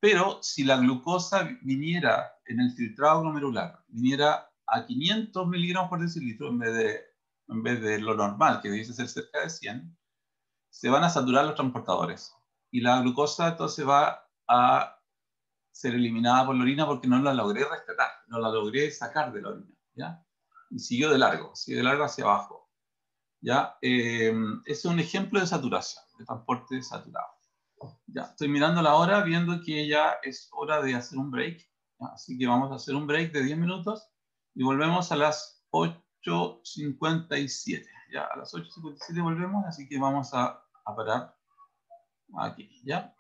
Speaker 1: Pero si la glucosa viniera en el filtrado glomerular, viniera a 500 miligramos por decilitro en vez de lo normal, que debiese ser cerca de 100, se van a saturar los transportadores. Y la glucosa entonces va a ser eliminada por la orina porque no la logré rescatar, no la logré sacar de la orina, ¿ya? Y siguió de largo hacia abajo, ¿ya? Es un ejemplo de saturación, de transporte saturado. Ya, estoy mirando la hora, viendo que ya es hora de hacer un break, ¿ya? Así que vamos a hacer un break de 10 minutos y volvemos a las 8:57. Ya, a las 8:57 volvemos, así que vamos a parar aquí, ¿ya?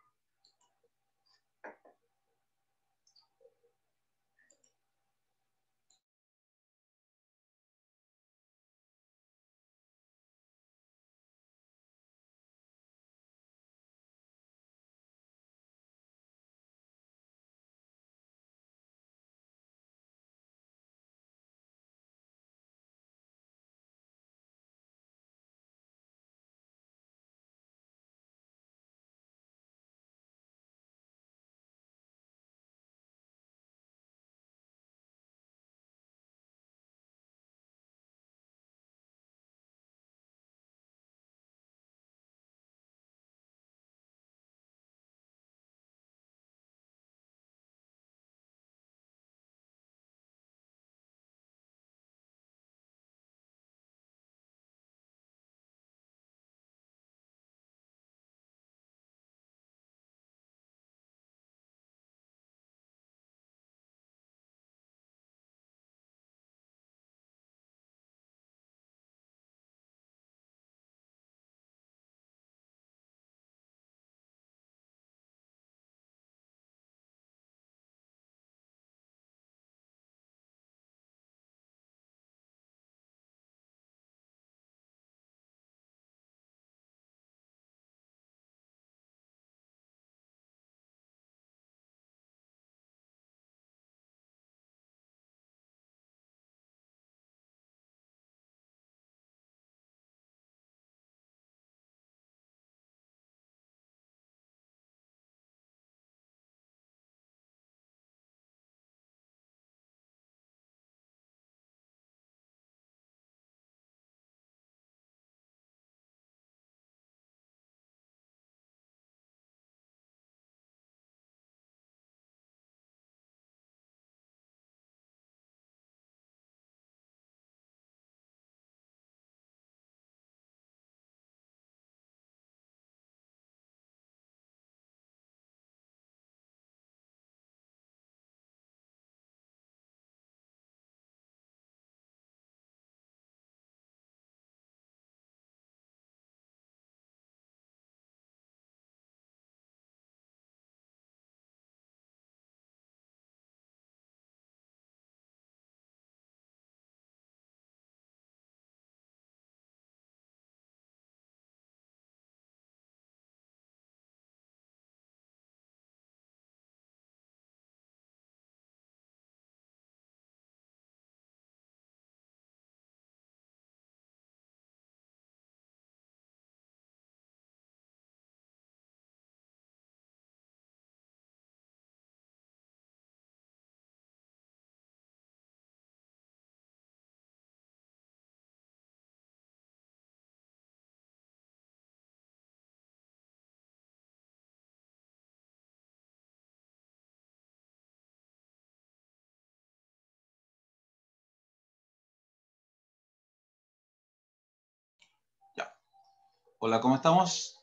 Speaker 1: Hola, ¿cómo estamos?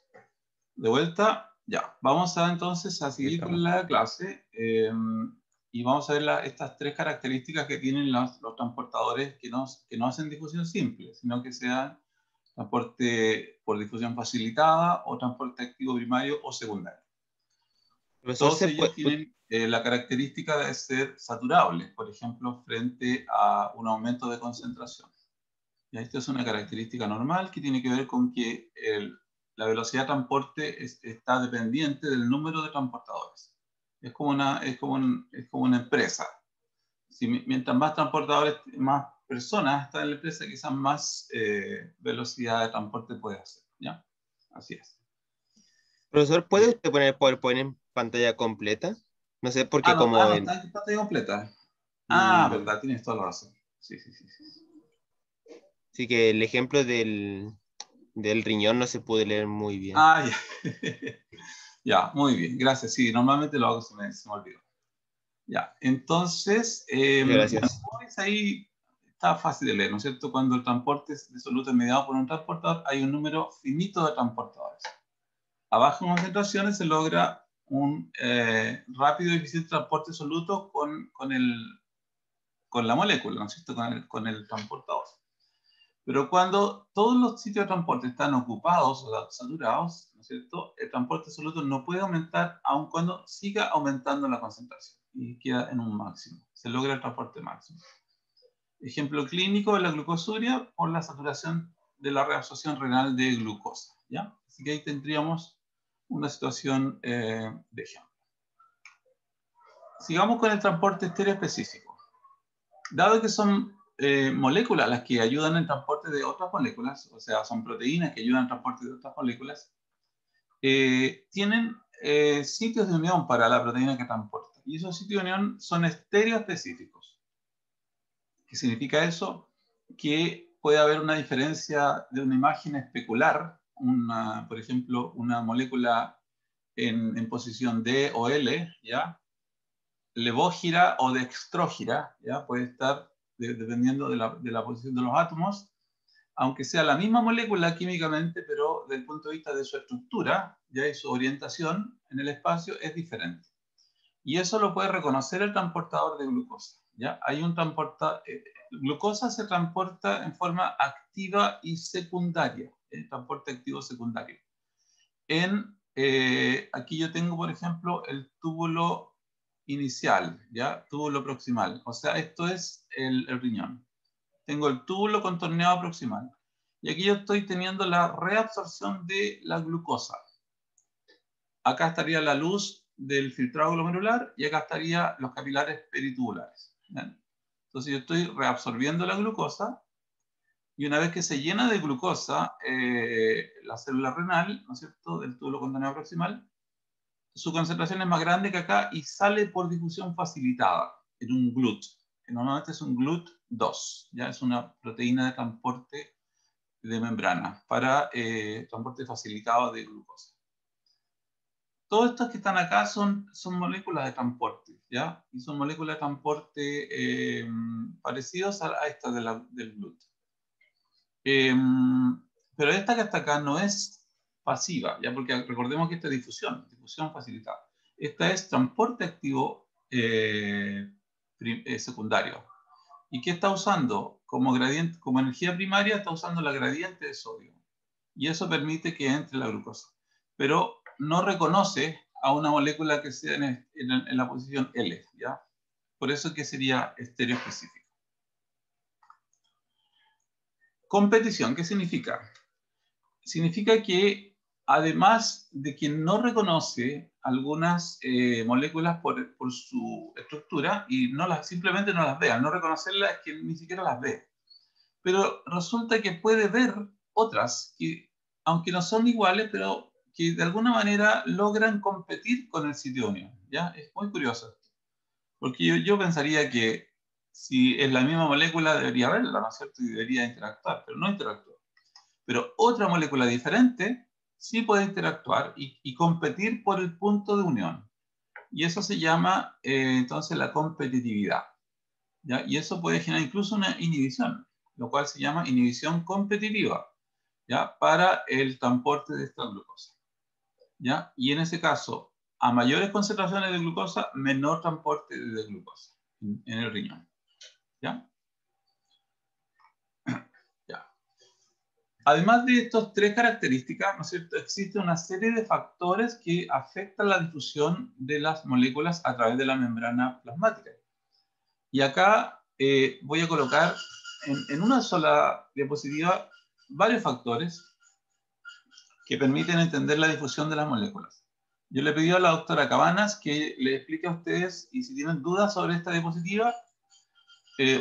Speaker 1: De vuelta. Ya, vamos a entonces a seguir con la clase y vamos a ver estas tres características que tienen los transportadores que no hacen difusión simple, sino que sean transporte por difusión facilitada o transporte activo primario o secundario.
Speaker 3: Profesor,
Speaker 1: Todos ellos tienen la característica de ser saturables, por ejemplo, frente a un aumento de concentración. Y esta es una característica normal que tiene que ver con que la velocidad de transporte está dependiente del número de transportadores. Es como una empresa. Mientras más transportadores, más personas están en la empresa, quizás más velocidad de transporte puede hacer. ¿Ya? Así es.
Speaker 3: profesor, ¿puede usted poner PowerPoint en pantalla completa? No sé, porque como en...
Speaker 1: Está en pantalla completa.
Speaker 3: Mm,
Speaker 1: Verdad, tienes toda la razón. Sí.
Speaker 3: sí que el ejemplo del riñón no se puede leer muy bien.
Speaker 1: Ya. Ya, muy bien, gracias. Sí, normalmente lo hago, se me olvidó. Ya, entonces,
Speaker 3: Gracias.
Speaker 1: como ves ahí, está fácil de leer, ¿no es cierto? Cuando el transporte de soluto es mediado por un transportador, hay un número finito de transportadores. A bajas concentraciones se logra un rápido y eficiente transporte soluto con la molécula, ¿no es cierto? Con el transportador. Pero cuando todos los sitios de transporte están ocupados o saturados, ¿no es cierto? El transporte soluto no puede aumentar aun cuando siga aumentando la concentración y queda en un máximo. Se logra el transporte máximo. Ejemplo clínico de la glucosuria por la saturación de la reabsorción renal de glucosa. ¿Ya? Así que ahí tendríamos una situación de ejemplo. Sigamos con el transporte estéreo específico. Dado que son moléculas las que ayudan en el transporte de otras moléculas, o sea, son proteínas que ayudan en el transporte de otras moléculas, tienen sitios de unión para la proteína que transporta. Y esos sitios de unión son estereoespecíficos. ¿Qué significa eso? Que puede haber una diferencia de una imagen especular, por ejemplo, una molécula en posición D o L, ¿ya? Levógira o dextrógira, ¿ya? Puede estar dependiendo de la posición de los átomos, aunque sea la misma molécula químicamente, pero desde el punto de vista de su estructura, ya y su orientación en el espacio es diferente. Y eso lo puede reconocer el transportador de glucosa, ¿ya? Hay un glucosa se transporta en forma activa y secundaria, transporte activo secundario. Aquí yo tengo, por ejemplo, el túbulo inicial, ¿ya? Túbulo proximal. O sea, esto es el riñón. Tengo el túbulo contorneado proximal. Y aquí yo estoy teniendo la reabsorción de la glucosa. Acá estaría la luz del filtrado glomerular y acá estarían los capilares peritubulares. ¿Bien? Entonces yo estoy reabsorbiendo la glucosa y una vez que se llena de glucosa la célula renal, ¿no es cierto?, del túbulo contorneado proximal, su concentración es más grande que acá y sale por difusión facilitada en un GLUT, que normalmente es un GLUT2, ya es una proteína de transporte de membrana para transporte facilitado de glucosa. Todos estos que están acá son moléculas de transporte, ¿ya? Y son moléculas de transporte parecidos a esta del GLUT. Pero esta que está acá no es pasiva, ¿ya? Porque recordemos que esta es difusión facilitada. Esta es transporte activo secundario. ¿Y qué está usando? Como gradiente, como energía primaria está usando la gradiente de sodio. Y eso permite que entre la glucosa. Pero no reconoce a una molécula que sea en la posición L, ¿ya? Por eso que sería estereoespecífico. Competición, ¿qué significa? Significa que además de que no reconoce algunas moléculas por su estructura y simplemente no las ve, al no reconocerlas es que ni siquiera las ve. Pero resulta que puede ver otras que, aunque no son iguales, pero que de alguna manera logran competir con el sitio de unión, ¿ya? Es muy curioso esto. Porque yo pensaría que si es la misma molécula debería verla, ¿no es cierto? Y debería interactuar, pero no interactúa. Pero otra molécula diferente sí puede interactuar y competir por el punto de unión. Y eso se llama entonces la competitividad, ¿ya? Y eso puede generar incluso una inhibición, lo cual se llama inhibición competitiva. ¿ya? Para el transporte de esta glucosa, ¿ya? Y en ese caso, a mayores concentraciones de glucosa, menor transporte de glucosa en el riñón, ¿ya? Ya. Además de estas tres características, ¿no es cierto?, existe una serie de factores que afectan la difusión de las moléculas a través de la membrana plasmática. Y acá voy a colocar en una sola diapositiva varios factores que permiten entender la difusión de las moléculas. Yo le pedí a la doctora Cabanas que le explique a ustedes, y si tienen dudas sobre esta diapositiva,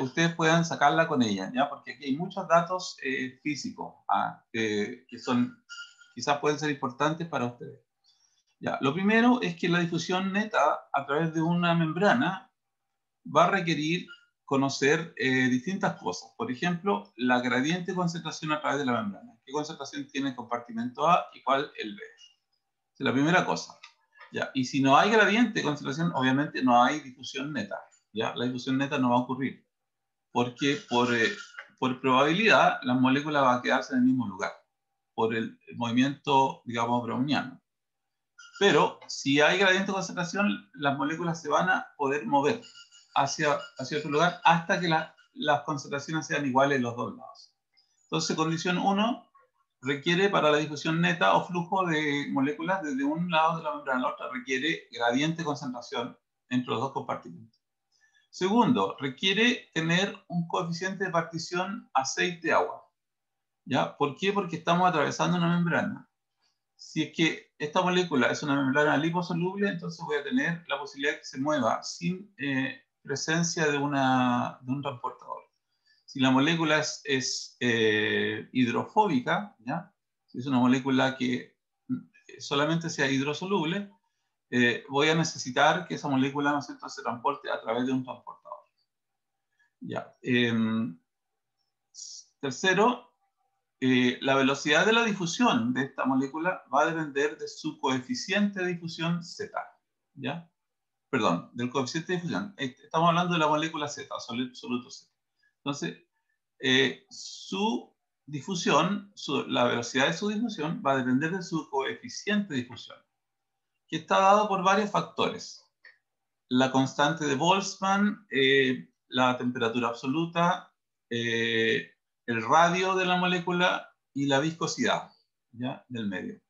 Speaker 1: ustedes puedan sacarla con ella, ¿ya? Porque aquí hay muchos datos físicos que quizás pueden ser importantes para ustedes. Ya, lo primero es que la difusión neta a través de una membrana va a requerir conocer distintas cosas. Por ejemplo, la gradiente de concentración a través de la membrana. ¿Qué concentración tiene el compartimento A y cuál el B? Esa es la primera cosa. ¿Ya? Y si no hay gradiente de concentración, obviamente no hay difusión neta. ¿Ya? La difusión neta no va a ocurrir. Porque por probabilidad la molécula va a quedarse en el mismo lugar. Por el movimiento, digamos, browniano. Pero si hay gradiente de concentración, las moléculas se van a poder mover hacia otro lugar hasta que las concentraciones sean iguales en los dos lados. Entonces, condición 1 requiere para la difusión neta o flujo de moléculas desde un lado de la membrana al otro, requiere gradiente de concentración entre los dos compartimentos. Segundo, requiere tener un coeficiente de partición aceite-agua. ¿Ya? ¿Por qué? Porque estamos atravesando una membrana. Si es que esta molécula es una membrana liposoluble, entonces voy a tener la posibilidad de que se mueva sin presencia de un transportador. Si la molécula es hidrofóbica, ¿ya? Si es una molécula que solamente sea hidrosoluble, voy a necesitar que esa molécula, ¿no es cierto?, se transporte a través de un transportador. ¿Ya? Tercero, la velocidad de la difusión de esta molécula va a depender de su coeficiente de difusión Z, ¿ya? Perdón, del coeficiente de difusión. Estamos hablando de la molécula Z, soluto Z. Entonces, su difusión, la velocidad de su difusión va a depender de su coeficiente de difusión, que está dado por varios factores. La constante de Boltzmann, la temperatura absoluta, el radio de la molécula y la viscosidad, ¿ya?, del medio.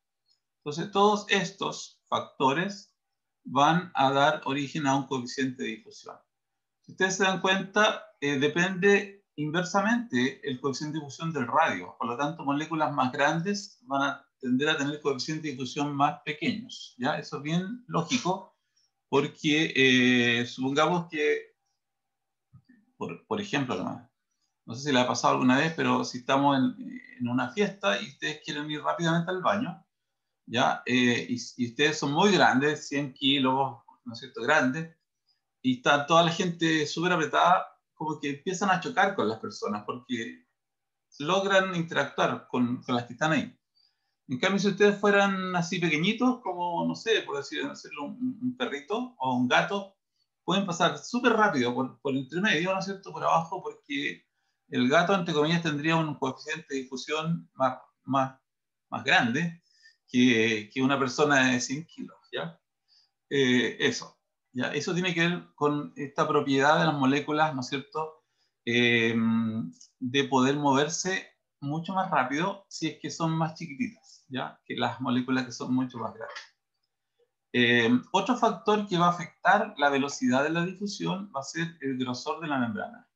Speaker 1: Entonces, todos estos factores van a dar origen a un coeficiente de difusión. Si ustedes se dan cuenta, depende inversamente el coeficiente de difusión del radio. Por lo tanto, moléculas más grandes van a tender a tener coeficientes de difusión más pequeños, ¿ya? Eso es bien lógico, porque supongamos que, por ejemplo, no sé si le ha pasado alguna vez, pero si estamos en una fiesta y ustedes quieren ir rápidamente al baño, ¿ya? Y ustedes son muy grandes, 100 kilos, ¿no es cierto?, grandes, y está toda la gente súper apretada, como que empiezan a chocar con las personas, porque logran interactuar con las que están ahí. En cambio, si ustedes fueran así pequeñitos, como, no sé, por decirlo, un perrito o un gato, pueden pasar súper rápido por entre medio, ¿no es cierto?, por abajo, porque el gato, entre comillas, tendría un coeficiente de difusión más grande que una persona de 100 kilos, ¿ya? Eso, ¿ya? Eso tiene que ver con esta propiedad de las moléculas, ¿no es cierto?, de poder moverse mucho más rápido si es que son más chiquititas, ¿ya?, que las moléculas que son mucho más grandes. Otro factor que va a afectar la velocidad de la difusión va a ser el grosor de la membrana.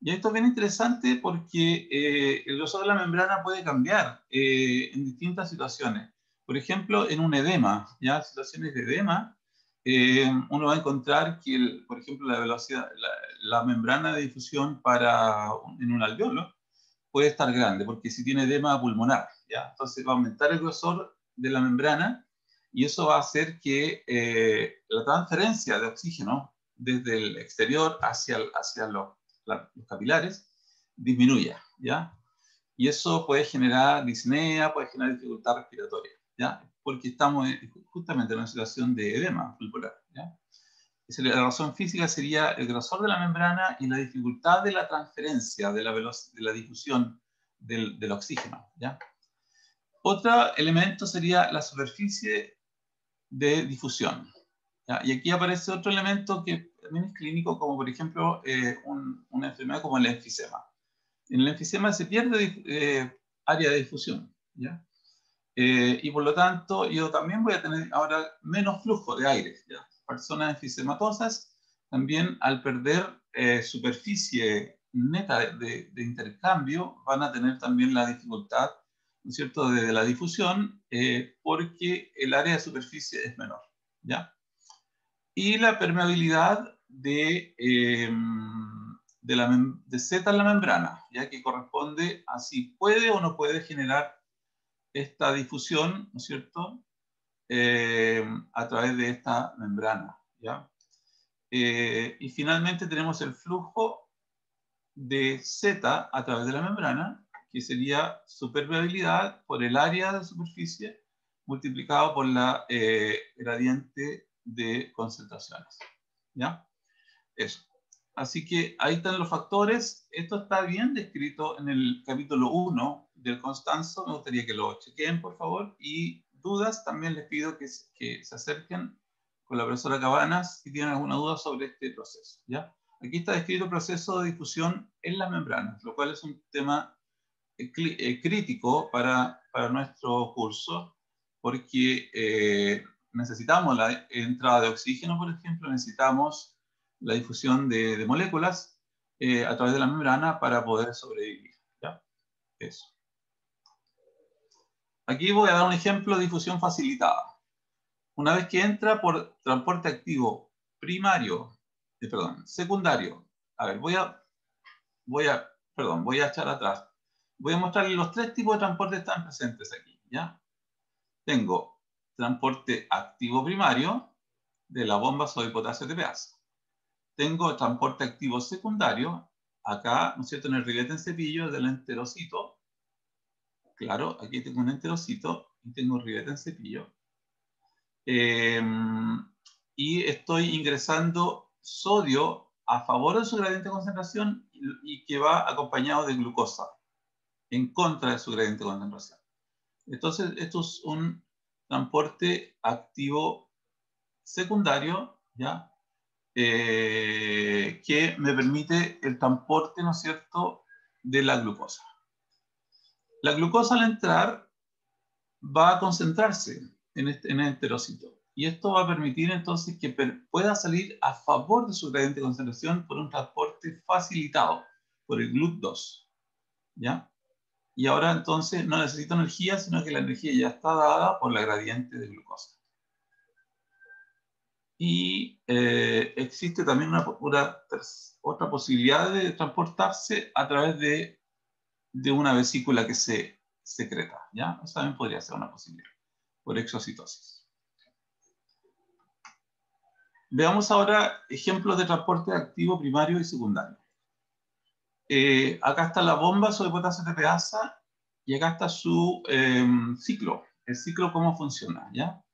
Speaker 1: Y esto es bien interesante porque el grosor de la membrana puede cambiar en distintas situaciones. Por ejemplo, en un edema, ¿ya? Situaciones de edema, uno va a encontrar que, por ejemplo, la velocidad, la membrana de difusión en un alveolo puede estar grande, porque si tiene edema pulmonar, ¿ya? Entonces va a aumentar el grosor de la membrana y eso va a hacer que la transferencia de oxígeno desde el exterior hacia los capilares disminuya, ¿ya? Y eso puede generar disnea, puede generar dificultad respiratoria, ¿ya? Porque estamos justamente en una situación de edema pulmonar, ¿ya? La razón física sería el grosor de la membrana y la dificultad de la transferencia, de la difusión del oxígeno, ¿ya? Otro elemento sería la superficie de difusión, ¿ya? Y aquí aparece otro elemento que también es clínico, como por ejemplo una enfermedad como el enfisema. En el enfisema se pierde área de difusión, ¿ya? Y por lo tanto yo también voy a tener ahora menos flujo de aire, ¿ya? Personas enfisematosas también, al perder superficie neta de intercambio, van a tener también la dificultad, ¿no es cierto?, de la difusión, porque el área de superficie es menor, ¿ya? Y la permeabilidad de Z en la membrana, ya que corresponde a si puede o no puede generar esta difusión, ¿no es cierto?, a través de esta membrana, ¿ya? Y finalmente tenemos el flujo de Z a través de la membrana, que sería su permeabilidad por el área de superficie multiplicado por la gradiente de concentraciones, ¿ya? Eso. Así que ahí están los factores. Esto está bien descrito en el capítulo 1 del Constanzo. Me gustaría que lo chequen, por favor. Y dudas, también les pido que se acerquen con la profesora Cabanas si tienen alguna duda sobre este proceso, ¿ya? Aquí está descrito el proceso de difusión en las membranas, lo cual es un tema crítico para nuestro curso, porque necesitamos la entrada de oxígeno, por ejemplo, necesitamos la difusión de moléculas a través de la membrana para poder sobrevivir, ¿ya? Eso. Aquí voy a dar un ejemplo de difusión facilitada. Una vez que entra por transporte activo primario, secundario. A ver, voy a echar atrás. Voy a mostrarles los tres tipos de transporte que están presentes aquí, ¿ya? Tengo transporte activo primario de la bomba sodio potasio TPasa. Tengo transporte activo secundario, acá, ¿no es cierto?, en el ribete en cepillo del enterocito. Claro, aquí tengo un enterocito y tengo un ribete en cepillo. Y estoy ingresando sodio a favor de su gradiente de concentración y que va acompañado de glucosa en contra de su gradiente de concentración. Entonces, esto es un transporte activo secundario, ¿ya? Que me permite el transporte, ¿no es cierto?, de la glucosa. La glucosa al entrar va a concentrarse en el enterocito. Y esto va a permitir entonces que pueda salir a favor de su gradiente de concentración por un transporte facilitado por el GLUT2, ¿ya? Y ahora entonces no necesito energía, sino que la energía ya está dada por la gradiente de glucosa. Y existe también otra posibilidad de transportarse a través de una vesícula que se secreta, ¿ya? Eso también podría ser una posibilidad, por exocitosis. Veamos ahora ejemplos de transporte activo primario y secundario. Acá está la bomba sodio potasio TPasa y acá está su ciclo. El ciclo, cómo funciona, ¿ya?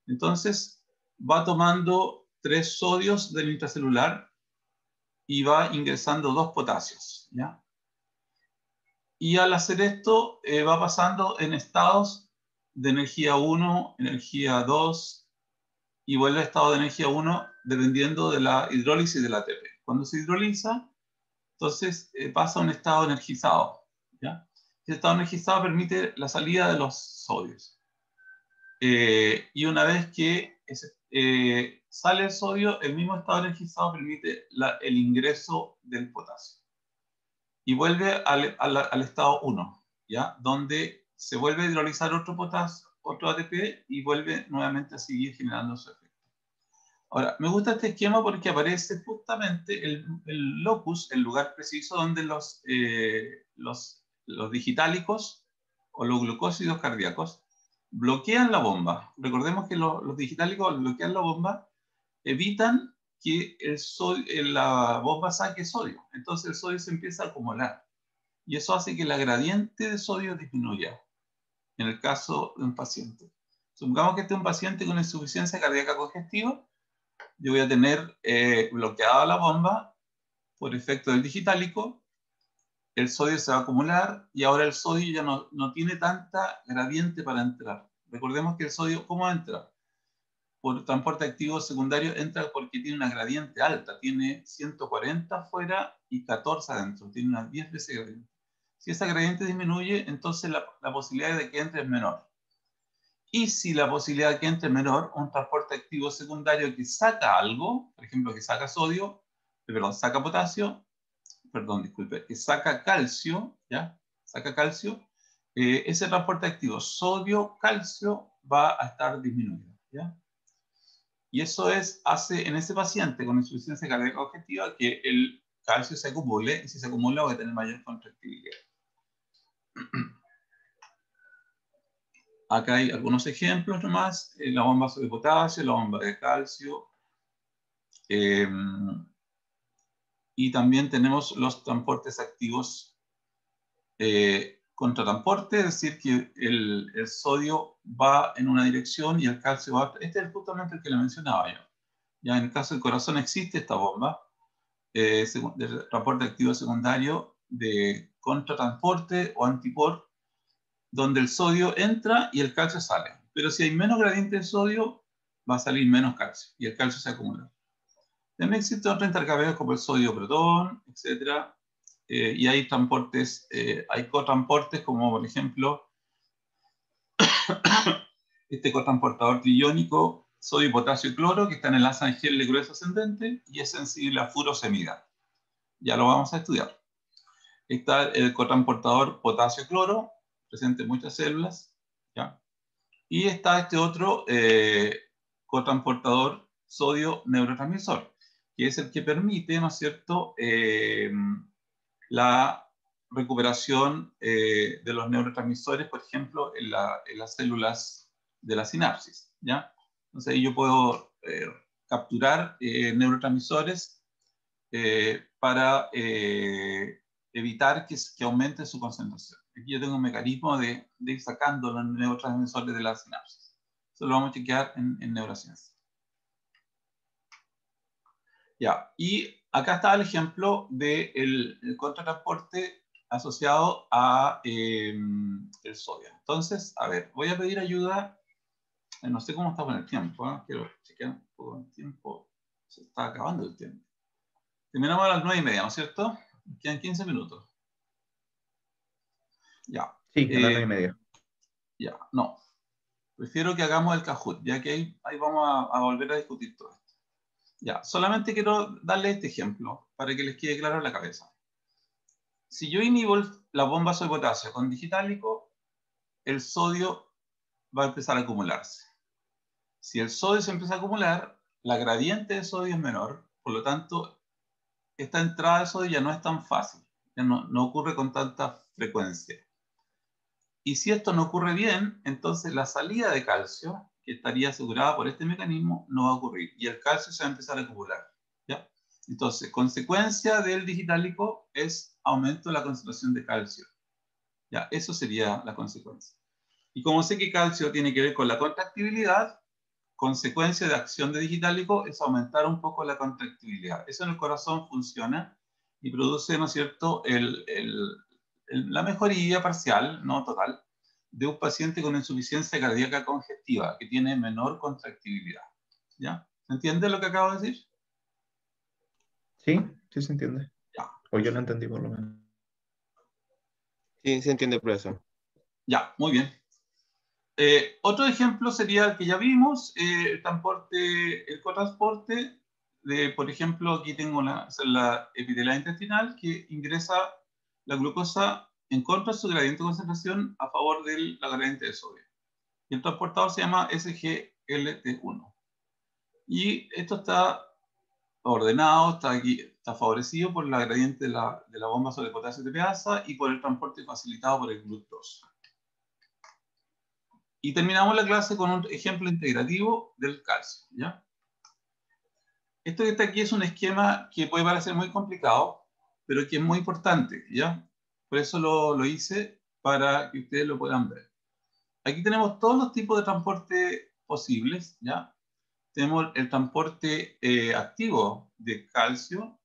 Speaker 1: Entonces, va tomando 3 sodios del intracelular y va ingresando 2 potasios, ¿ya? Y al hacer esto, va pasando en estados de energía 1, energía 2, y vuelve a estado de energía 1 dependiendo de la hidrólisis del ATP. Cuando se hidroliza, entonces pasa a un estado energizado, ¿ya? Ese estado energizado permite la salida de los sodios. Y una vez que sale el sodio, el mismo estado energizado permite el ingreso del potasio. Y vuelve al estado 1, ¿ya? Donde se vuelve a hidrolizar otro potasio, otro ATP, y vuelve nuevamente a seguir generando su efecto. Ahora, me gusta este esquema porque aparece justamente el locus, el lugar preciso donde los digitálicos o los glucósidos cardíacos bloquean la bomba. Recordemos que los digitálicos, al bloquear la bomba, evitan que la bomba saque sodio. Entonces el sodio se empieza a acumular. Y eso hace que la gradiente de sodio disminuya en el caso de un paciente. Supongamos que este es un paciente con insuficiencia cardíaca congestiva. Yo voy a tener bloqueada la bomba por efecto del digitálico el sodio se va a acumular y ahora el sodio ya no tiene tanta gradiente para entrar. Recordemos que el sodio, ¿cómo entra? Por transporte activo secundario entra porque tiene una gradiente alta, tiene 140 afuera y 14 adentro, tiene unas 10 veces gradiente. Si esa gradiente disminuye, entonces la posibilidad de que entre es menor. Y si la posibilidad de que entre es menor, un transporte activo secundario que saca algo, por ejemplo, que saca sodio, perdón, saca potasio, perdón, disculpe, que saca calcio, ¿ya? Saca calcio, ese transporte activo sodio-calcio va a estar disminuido, ¿ya? Y eso hace en ese paciente con insuficiencia cardíaca objetiva que el calcio se acumule, y si se acumula va a tener mayor contractibilidad. Acá hay algunos ejemplos nomás, la bomba de potasio, la bomba de calcio, y también tenemos los transportes activos contratransporte, es decir, que el sodio va en una dirección y el calcio va a otra. Este es justamente el que le mencionaba yo. Ya en el caso del corazón existe esta bomba de transporte activo secundario de contratransporte o antipor, donde el sodio entra y el calcio sale. Pero si hay menos gradiente de sodio, va a salir menos calcio y el calcio se acumula. También existen otros intercambios como el sodio-protón, etc. Y hay transportes, hay cotransportes como por ejemplo este cotransportador triiónico sodio, potasio y cloro que está en el asa en gel de grueso ascendente y es sensible a furosemida. Ya lo vamos a estudiar. Está el cotransportador potasio-cloro, presente en muchas células, ¿ya? Y está este otro cotransportador sodio-neurotransmisor, que es el que permite, ¿no es cierto?, la recuperación de los neurotransmisores, por ejemplo, en las células de la sinapsis, ¿ya? Entonces ahí yo puedo capturar neurotransmisores para evitar que aumente su concentración. Aquí yo tengo un mecanismo de ir sacando los neurotransmisores de la sinapsis. Eso lo vamos a chequear en neurociencia. Ya, y acá está el ejemplo del contratransporte asociado a el sodio. Entonces, a ver, voy a pedir ayuda. No sé cómo está con el tiempo, ¿eh? Quiero chequear un poco el tiempo. Se está acabando el tiempo. Terminamos a las 9:30, ¿no es cierto? Quedan 15 minutos. Ya.
Speaker 2: Sí, a las 9:30.
Speaker 1: Ya, no. Prefiero que hagamos el Kahoot, ya que ahí vamos a volver a discutir todo esto. Ya, solamente quiero darle este ejemplo para que les quede claro en la cabeza. Si yo inhibo la bomba de potasio con digitálico, el sodio va a empezar a acumularse. Si el sodio se empieza a acumular, la gradiente de sodio es menor, por lo tanto, esta entrada de sodio ya no es tan fácil, ya no ocurre con tanta frecuencia. Y si esto no ocurre bien, entonces la salida de calcio, que estaría asegurada por este mecanismo, no va a ocurrir y el calcio se va a empezar a acumular, ¿ya? Entonces, consecuencia del digitálico es aumento de la concentración de calcio. Ya, eso sería la consecuencia. Y como sé que calcio tiene que ver con la contractibilidad, consecuencia de acción de digitálico es aumentar un poco la contractibilidad. Eso en el corazón funciona y produce, ¿no es cierto?, la mejoría parcial, no total, de un paciente con insuficiencia cardíaca congestiva, que tiene menor contractibilidad. ¿Ya? ¿Se entiende lo que acabo de decir?
Speaker 2: Sí, sí se entiende.
Speaker 1: Ya.
Speaker 2: O yo lo entendí por lo menos.
Speaker 3: Sí, se entiende, profesor.
Speaker 1: Ya, muy bien. Otro ejemplo sería el que ya vimos, el cotransporte, por ejemplo, aquí tengo la epitelial intestinal que ingresa la glucosa en contra de su gradiente de concentración a favor de la gradiente de sodio. Y el transportador se llama SGLT1. Y esto está ordenado, está favorecido por la gradiente de la bomba sobre potasio TPasa y por el transporte facilitado por el GLUT2. Y terminamos la clase con un ejemplo integrativo del calcio, ¿ya? Esto que está aquí es un esquema que puede parecer muy complicado, pero que es muy importante, ¿ya? Por eso lo hice para que ustedes lo puedan ver. Aquí tenemos todos los tipos de transporte posibles, ¿ya? Tenemos el transporte activo de calcio,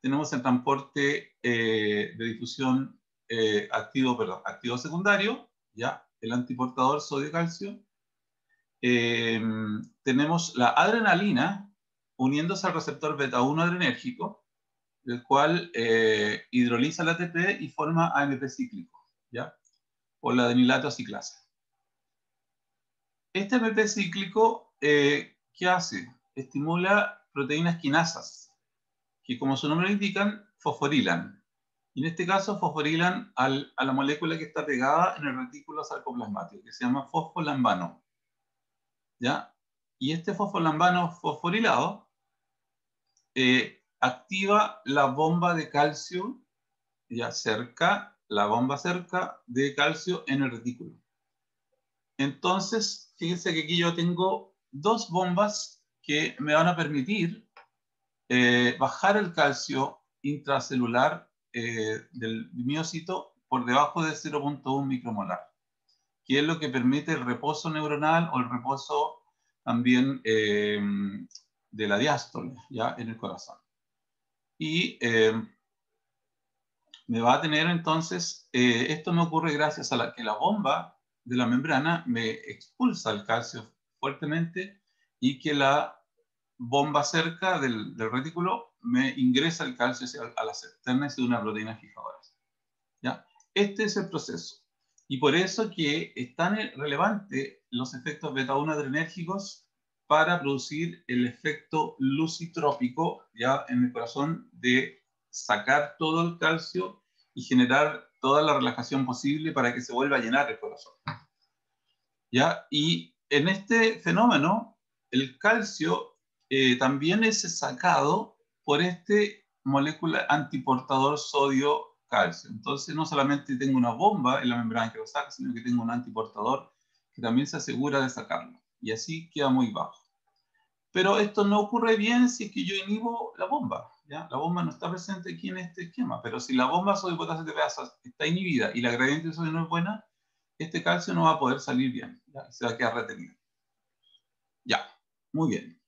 Speaker 1: tenemos el transporte de difusión activo secundario, ¿ya? El antiportador sodio-calcio. Tenemos la adrenalina uniéndose al receptor beta-1 adrenérgico, el cual hidroliza la ATP y forma AMP cíclico, ¿ya? O la adenilato ciclasa. Este AMP cíclico, ¿qué hace? Estimula proteínas quinasas, que como su nombre lo indican, fosforilan. Y en este caso fosforilan a la molécula que está pegada en el retículo sarcoplasmático, que se llama fosfolambano, ¿ya? Y este fosfolambano fosforilado activa la bomba de calcio, ya la bomba cerca de calcio en el retículo. Entonces, fíjense que aquí yo tengo dos bombas que me van a permitir bajar el calcio intracelular del miocito por debajo de 0.1 micromolar, que es lo que permite el reposo neuronal o el reposo también de la diástole, ya en el corazón. Y me va a tener entonces, esto me ocurre gracias a que la bomba de la membrana me expulsa el calcio fuertemente y que la bomba cerca del retículo me ingresa el calcio a las externas de una proteína fijadora. ¿Ya? Este es el proceso. Y por eso que es tan relevante los efectos beta-1 adrenérgicos para producir el efecto lucitrópico ya en el corazón de sacar todo el calcio y generar toda la relajación posible para que se vuelva a llenar el corazón. ¿Ya? Y en este fenómeno, el calcio también es sacado por este molécula antiportador sodio-calcio. Entonces, no solamente tengo una bomba en la membrana que lo saca, sino que tengo un antiportador que también se asegura de sacarlo. Y así queda muy bajo. Pero esto no ocurre bien si es que yo inhibo la bomba, ¿ya? La bomba no está presente aquí en este esquema, pero si la bomba sodio-potasio TPasa está inhibida y la gradiente de sodio no es buena, este calcio no va a poder salir bien, ¿ya? Se va a quedar retenido. Ya, muy bien.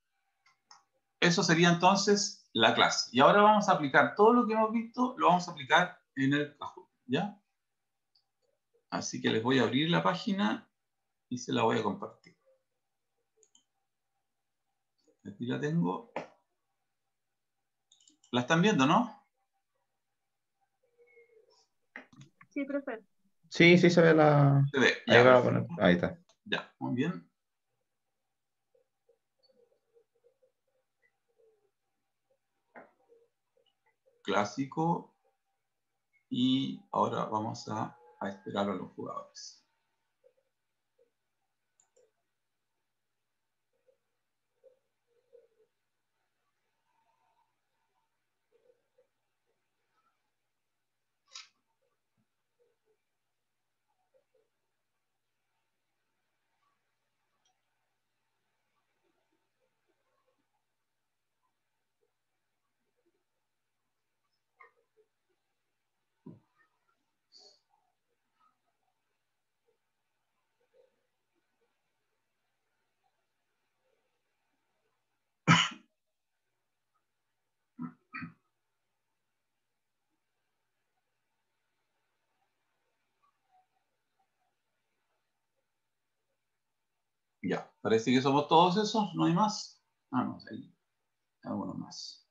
Speaker 1: Eso sería entonces la clase. Y ahora vamos a aplicar todo lo que hemos visto, lo vamos a aplicar en el Kahoot, ¿ya? Así que les voy a abrir la página y se la voy a compartir. Aquí la tengo. ¿La están viendo, no?
Speaker 5: Sí, profe.
Speaker 2: Sí, sí se ve la.
Speaker 1: Se ve,
Speaker 2: Ahí
Speaker 1: ya,
Speaker 2: va a
Speaker 1: perfecto.
Speaker 2: poner. Ahí está.
Speaker 1: Ya, muy bien. Clásico. Y ahora vamos a esperar a los jugadores. Ya, parece que somos todos esos, no hay más. Ah, no, hay algunos más.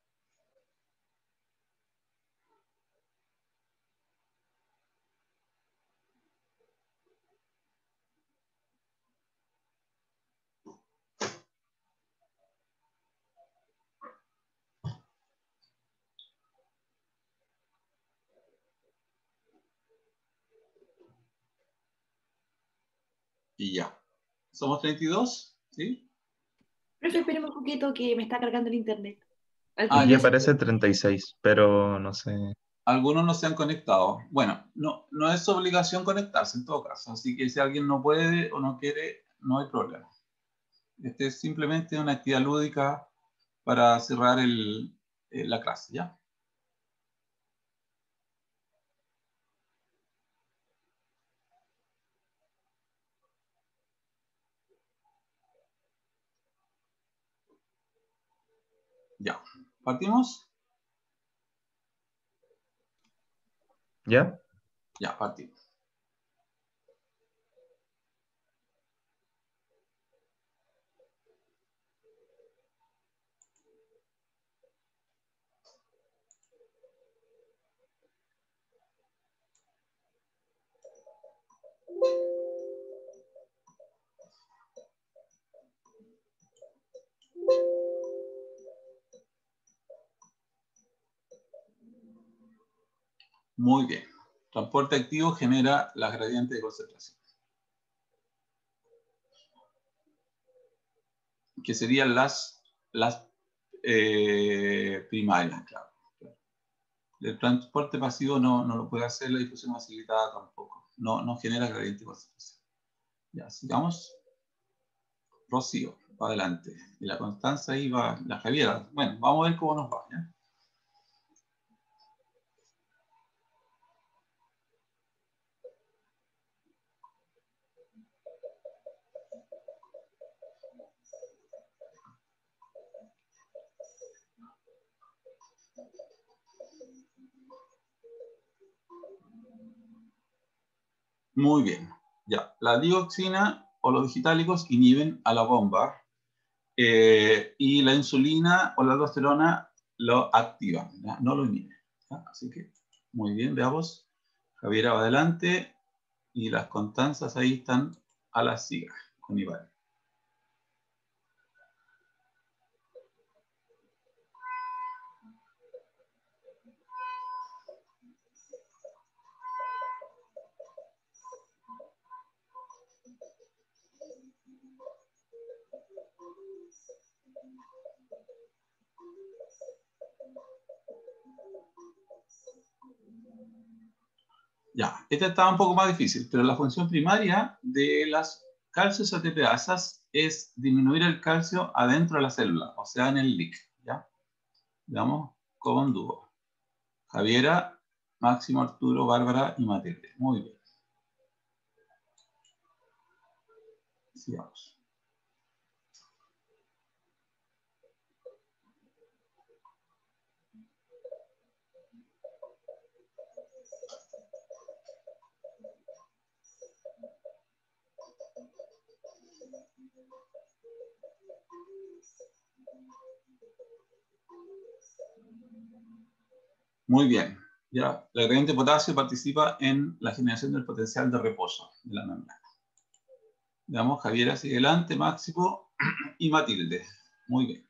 Speaker 1: Y ya. ¿Somos 32? ¿Sí?
Speaker 5: Profe, espéreme un poquito que me está cargando el internet. Al
Speaker 1: Ah,
Speaker 5: fin
Speaker 2: Aquí
Speaker 1: ya.
Speaker 5: yo sé-
Speaker 2: aparece 36, pero no sé.
Speaker 1: Algunos no se han conectado. Bueno, no es obligación conectarse en todo caso. Así que si alguien no puede o no quiere, no hay problema. Este es simplemente una actividad lúdica para cerrar la clase, ¿ya? Ya. ¿Partimos?
Speaker 2: ¿Ya?
Speaker 1: Ya, partimos. Muy bien. Transporte activo genera las gradientes de concentración, que serían las primarias, claro. El transporte pasivo no lo puede hacer, la difusión facilitada tampoco. No genera gradiente de concentración. Ya, sigamos. Rocío, va adelante. Y la Constanza ahí va, la Javiera. Bueno, vamos a ver cómo nos va, ¿ya? Muy bien. Ya, la dioxina o los digitálicos inhiben a la bomba y la insulina o la aldosterona lo activan, ¿ya? No lo inhiben, ¿ya? Así que, muy bien, veamos. Javiera va adelante y las Constanzas ahí están a la siga con Iván. Ya, esta estaba un poco más difícil, pero la función primaria de las calcios ATPasas es disminuir el calcio adentro de la célula, o sea, en el LIC, ¿ya? Veamos con dúo. Javiera, Máximo, Arturo, Bárbara y Matilde. Muy bien. Sigamos. Muy bien. Ya, el gradiente de potasio participa en la generación del potencial de reposo de la membrana. Veamos, Javiera sigue adelante, Máximo y Matilde. Muy bien.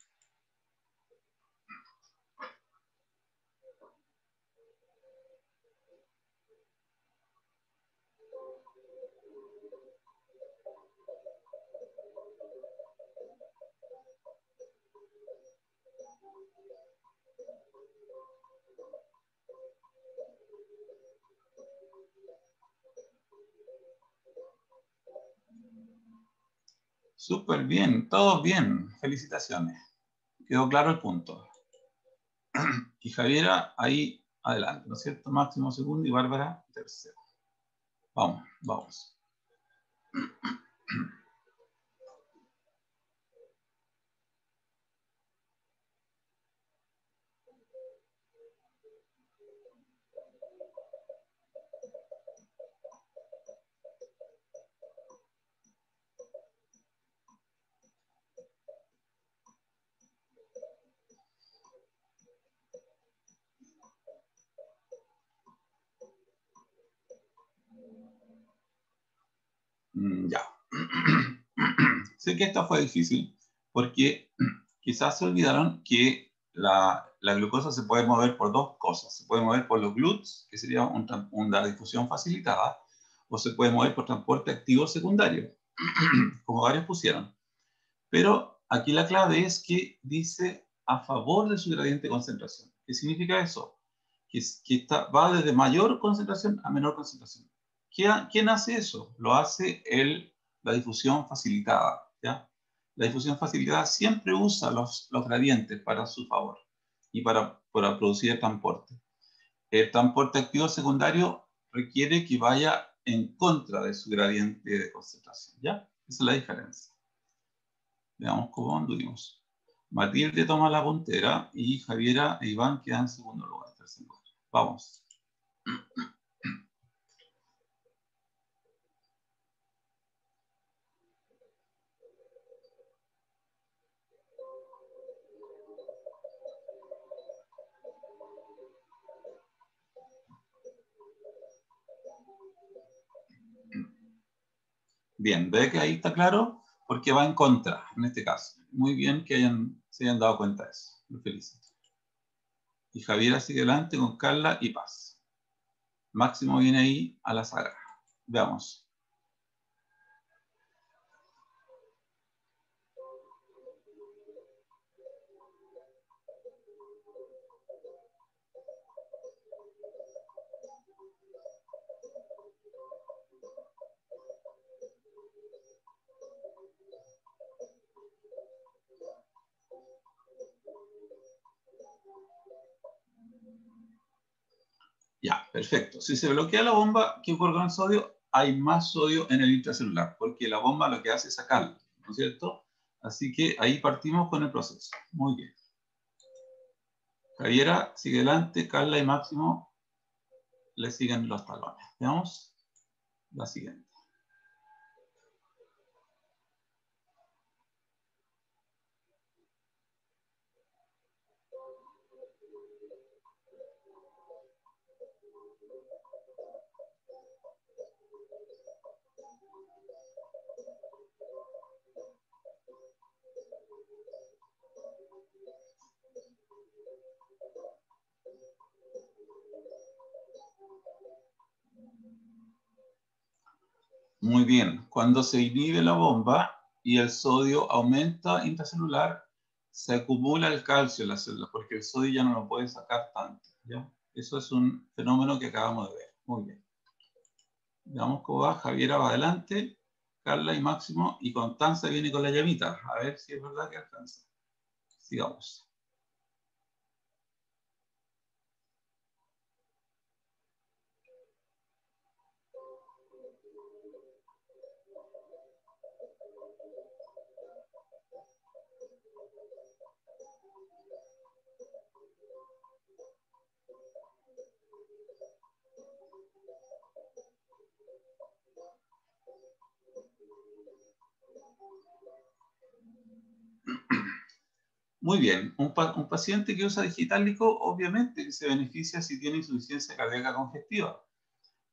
Speaker 1: Súper bien, todos bien. Felicitaciones. Quedó claro el punto. Y Javiera ahí adelante, ¿no es cierto? Máximo segundo y Bárbara tercero. Vamos, vamos. Ya. Sé que esta fue difícil porque quizás se olvidaron que la glucosa se puede mover por dos cosas. Se puede mover por los GLUTs, que sería una difusión facilitada, o se puede mover por transporte activo secundario, como varios pusieron. Pero aquí la clave es que dice a favor de su gradiente de concentración. ¿Qué significa eso? Que va desde mayor concentración a menor concentración. ¿Quién hace eso? Lo hace la difusión facilitada, ¿ya? La difusión facilitada siempre usa los gradientes para su favor y para producir el transporte. El transporte activo secundario requiere que vaya en contra de su gradiente de concentración, ¿ya? Esa es la diferencia. Veamos cómo anduvimos. Matilde toma la puntera y Javiera e Iván quedan en segundo lugar, tercer lugar. Vamos. Bien, ve que ahí está claro, porque va en contra, en este caso. Muy bien que se hayan dado cuenta de eso. Lo felicito. Y Javiera sigue adelante con Carla y Paz. Máximo viene ahí a la saga. Veamos. Ya, perfecto. Si se bloquea la bomba, ¿qué ocurre con el sodio? Hay más sodio en el intracelular, porque la bomba lo que hace es sacarlo, ¿no es cierto? Así que ahí partimos con el proceso. Muy bien. Javiera sigue adelante, Carla y Máximo le siguen los talones. Veamos la siguiente. Muy bien. Cuando se inhibe la bomba y el sodio aumenta intracelular, se acumula el calcio en las células, porque el sodio ya no lo puede sacar tanto, ¿ya? Eso es un fenómeno que acabamos de ver. Muy bien. Veamos cómo va. Javiera va adelante, Carla y Máximo, y Constanza viene con la llamita. A ver si es verdad que alcanza. Sigamos. Muy bien. Un paciente que usa digitálico, obviamente, se beneficia si tiene insuficiencia cardíaca congestiva.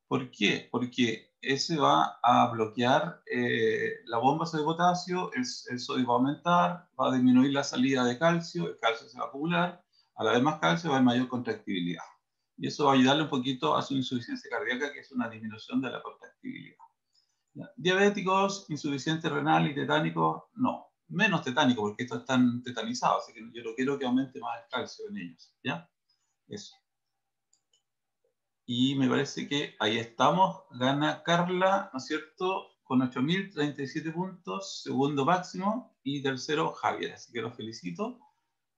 Speaker 1: ¿Por qué? Porque ese va a bloquear la bomba de potasio, el sodio va a aumentar, va a disminuir la salida de calcio, el calcio se va a acumular, a la vez más calcio va a haber mayor contractibilidad. Y eso va a ayudarle un poquito a su insuficiencia cardíaca, que es una disminución de la contractibilidad. ¿Ya? Diabéticos, insuficientes renal y tetánicos, no. Menos tetánicos, porque estos están tetanizados, así que yo no quiero que aumente más el calcio en ellos. ¿Ya? Eso. Y me parece que ahí estamos. Gana Carla, ¿no es cierto? Con 8.037 puntos, segundo máximo, y tercero Javier. Así que los felicito.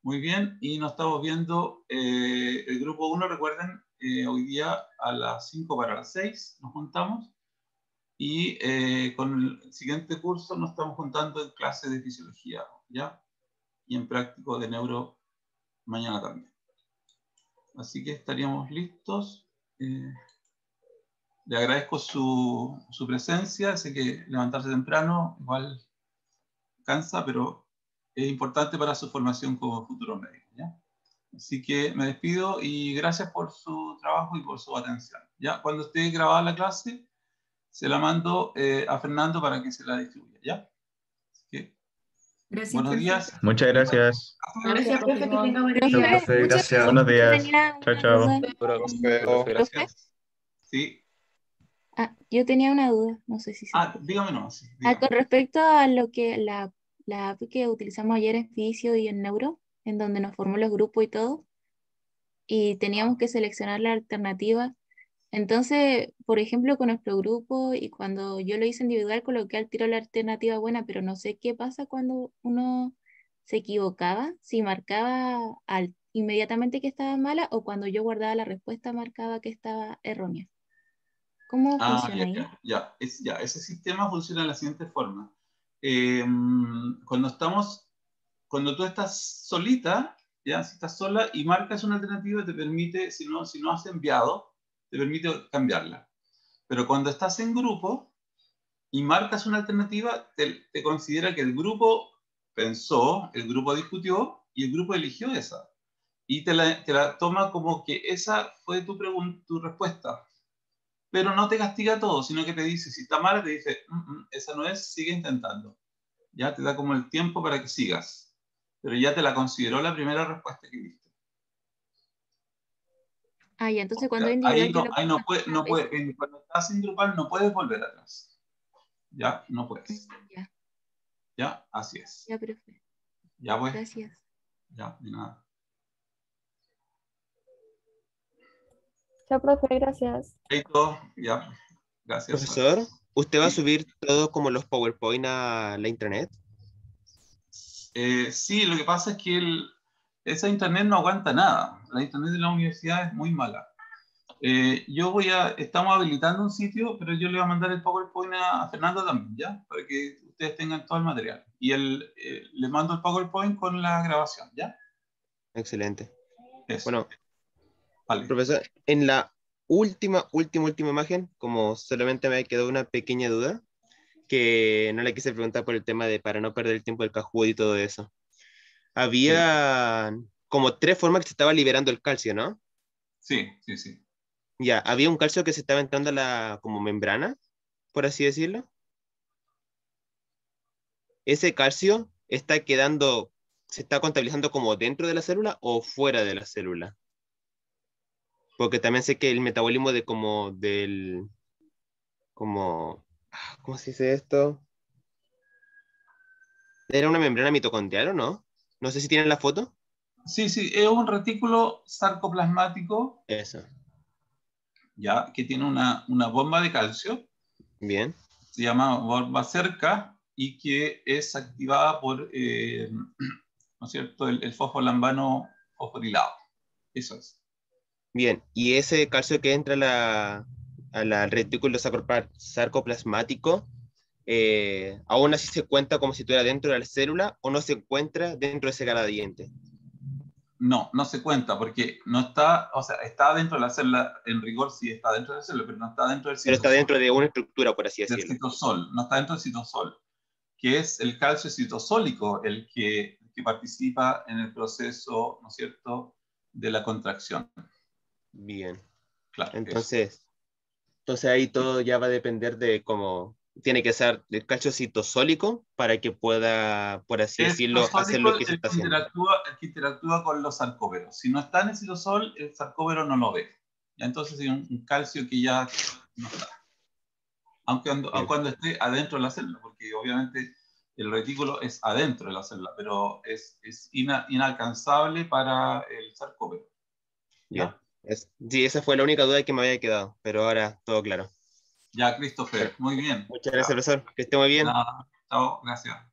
Speaker 1: Muy bien. Y nos estamos viendo el grupo 1, recuerden, hoy día a las 5 para las 6 nos juntamos. Y con el siguiente curso nos estamos juntando en clase de fisiología, ¿ya? Y en práctico de neuro mañana también. Así que estaríamos listos. Le agradezco su presencia. Sé que levantarse temprano igual cansa, pero es importante para su formación como futuro médico, ¿ya? Así que me despido y gracias por su trabajo y por su atención, ¿ya? Cuando esté grabada la clase, se la mando a Fernando para que se la distribuya, ¿ya? Así que,
Speaker 5: Gracias,
Speaker 1: buenos
Speaker 5: profe.
Speaker 1: días.
Speaker 2: Muchas gracias.
Speaker 5: Gracias, profe, que tenga buen
Speaker 2: Chao,
Speaker 5: día.
Speaker 2: profe,
Speaker 6: muchas
Speaker 2: gracias. Buenos
Speaker 6: Yo
Speaker 2: días.
Speaker 6: tenía
Speaker 2: Chao,
Speaker 6: una
Speaker 2: chao.
Speaker 6: duda.
Speaker 3: Profe,
Speaker 6: ¿Profe?
Speaker 1: Sí.
Speaker 6: Yo tenía una duda, no sé si se puede.
Speaker 1: Dígame no, sí,
Speaker 6: Con
Speaker 1: dígame.
Speaker 6: respecto a lo que la app que utilizamos ayer en Fisio y en Neuro, en donde nos formó los grupos y todo, y teníamos que seleccionar la alternativa. Entonces, por ejemplo, con nuestro grupo y cuando yo lo hice individual, coloqué al tiro la alternativa buena, pero no sé qué pasa cuando uno se equivocaba, si marcaba inmediatamente que estaba mala o cuando yo guardaba la respuesta marcaba que estaba errónea. ¿Cómo funciona ahí?
Speaker 1: Ya. Ese sistema funciona de la siguiente forma. Cuando tú estás solita, ya, si estás sola y marcas una alternativa, te permite, si no has enviado, te permite cambiarla. Pero cuando estás en grupo y marcas una alternativa, te considera que el grupo pensó, el grupo discutió y el grupo eligió esa. Y te la toma como que esa fue tu respuesta. pero no te castiga todo, sino que te dice, si está mal, te dice, esa no es, sigue intentando. Ya te da como el tiempo para que sigas, pero ya te la consideró la primera respuesta que diste.
Speaker 6: Ah, ya, entonces cuando
Speaker 1: Ya,
Speaker 6: es individual yo lo
Speaker 1: ahí
Speaker 6: puedo
Speaker 1: no puede,
Speaker 6: hacer a veces.
Speaker 1: cuando estás en grupal no puedes volver atrás. Ya, no puedes.
Speaker 6: Ya,
Speaker 1: Ya, así es.
Speaker 6: ya, profe.
Speaker 1: Ya pues,
Speaker 6: Gracias.
Speaker 1: ya, de nada.
Speaker 7: Chao, profe, gracias.
Speaker 1: Ahí todo, ya. Gracias.
Speaker 3: Profesor, ¿usted va a
Speaker 1: Sí.
Speaker 3: subir todo como los PowerPoint a la intranet?
Speaker 1: Sí, lo que pasa es que esa internet no aguanta nada. La internet de la universidad es muy mala. Estamos habilitando un sitio, pero yo le voy a mandar el PowerPoint a Fernando también, ¿ya? Para que ustedes tengan todo el material. Y le mando el PowerPoint con la grabación, ¿ya?
Speaker 3: Excelente.
Speaker 1: Eso.
Speaker 3: Bueno,
Speaker 1: Vale.
Speaker 3: profesor, en la última imagen, como solamente me quedó una pequeña duda, que no le quise preguntar por el tema de para no perder el tiempo del Kahoot y todo eso. Había como 3 formas que se estaba liberando el calcio, ¿no?
Speaker 1: Sí, sí, sí.
Speaker 3: Ya, había un calcio que se estaba entrando a la como membrana, por así decirlo. ¿Ese calcio se está contabilizando como dentro de la célula o fuera de la célula? Porque también sé que el metabolismo ¿cómo se dice esto? ¿Era una membrana mitocondrial o no? No sé si tienen la foto.
Speaker 1: Sí, sí, es un retículo sarcoplasmático,
Speaker 3: Eso.
Speaker 1: ya, que tiene una bomba de calcio,
Speaker 3: Bien.
Speaker 1: se llama bomba cerca, y que es activada por, ¿no es cierto?, el fosfolambano fosforilado. Eso es.
Speaker 3: Bien. Y ese calcio que entra al retículo sarcoplasmático, aún así se cuenta como si estuviera dentro de la célula o no se encuentra dentro de ese gradiente.
Speaker 1: No, no se cuenta porque no está, o sea, está dentro de la célula, en rigor sí está dentro de la célula, pero no está dentro del
Speaker 3: Pero está
Speaker 1: citosol.
Speaker 3: dentro de una estructura, por así
Speaker 1: Del
Speaker 3: decirlo.
Speaker 1: citosol, no está dentro del citosol, que es el calcio citosólico el que participa en el proceso, ¿no es cierto?, de la contracción.
Speaker 3: Bien.
Speaker 1: Claro, eso.
Speaker 3: Entonces ahí todo ya va a depender de cómo tiene que ser el calcio citosólico para que pueda, por así
Speaker 1: Es
Speaker 3: decirlo, hacer
Speaker 1: citosólico
Speaker 3: lo que se está haciendo.
Speaker 1: el que interactúa con los sarcómeros. Si no está en el citosol, el sarcómero no lo ve. Ya, entonces hay un calcio que ya no está. Aunque
Speaker 3: Bien.
Speaker 1: cuando esté adentro de la célula, porque obviamente el retículo es adentro de la célula, pero es inalcanzable para el sarcómero.
Speaker 3: Bien.
Speaker 1: ¿Ya?
Speaker 3: Sí, esa fue la única duda que me había quedado, pero ahora todo claro.
Speaker 1: Ya, Christopher, muy bien.
Speaker 3: Muchas gracias, profesor. Que esté muy bien.
Speaker 1: Nada, chao, gracias.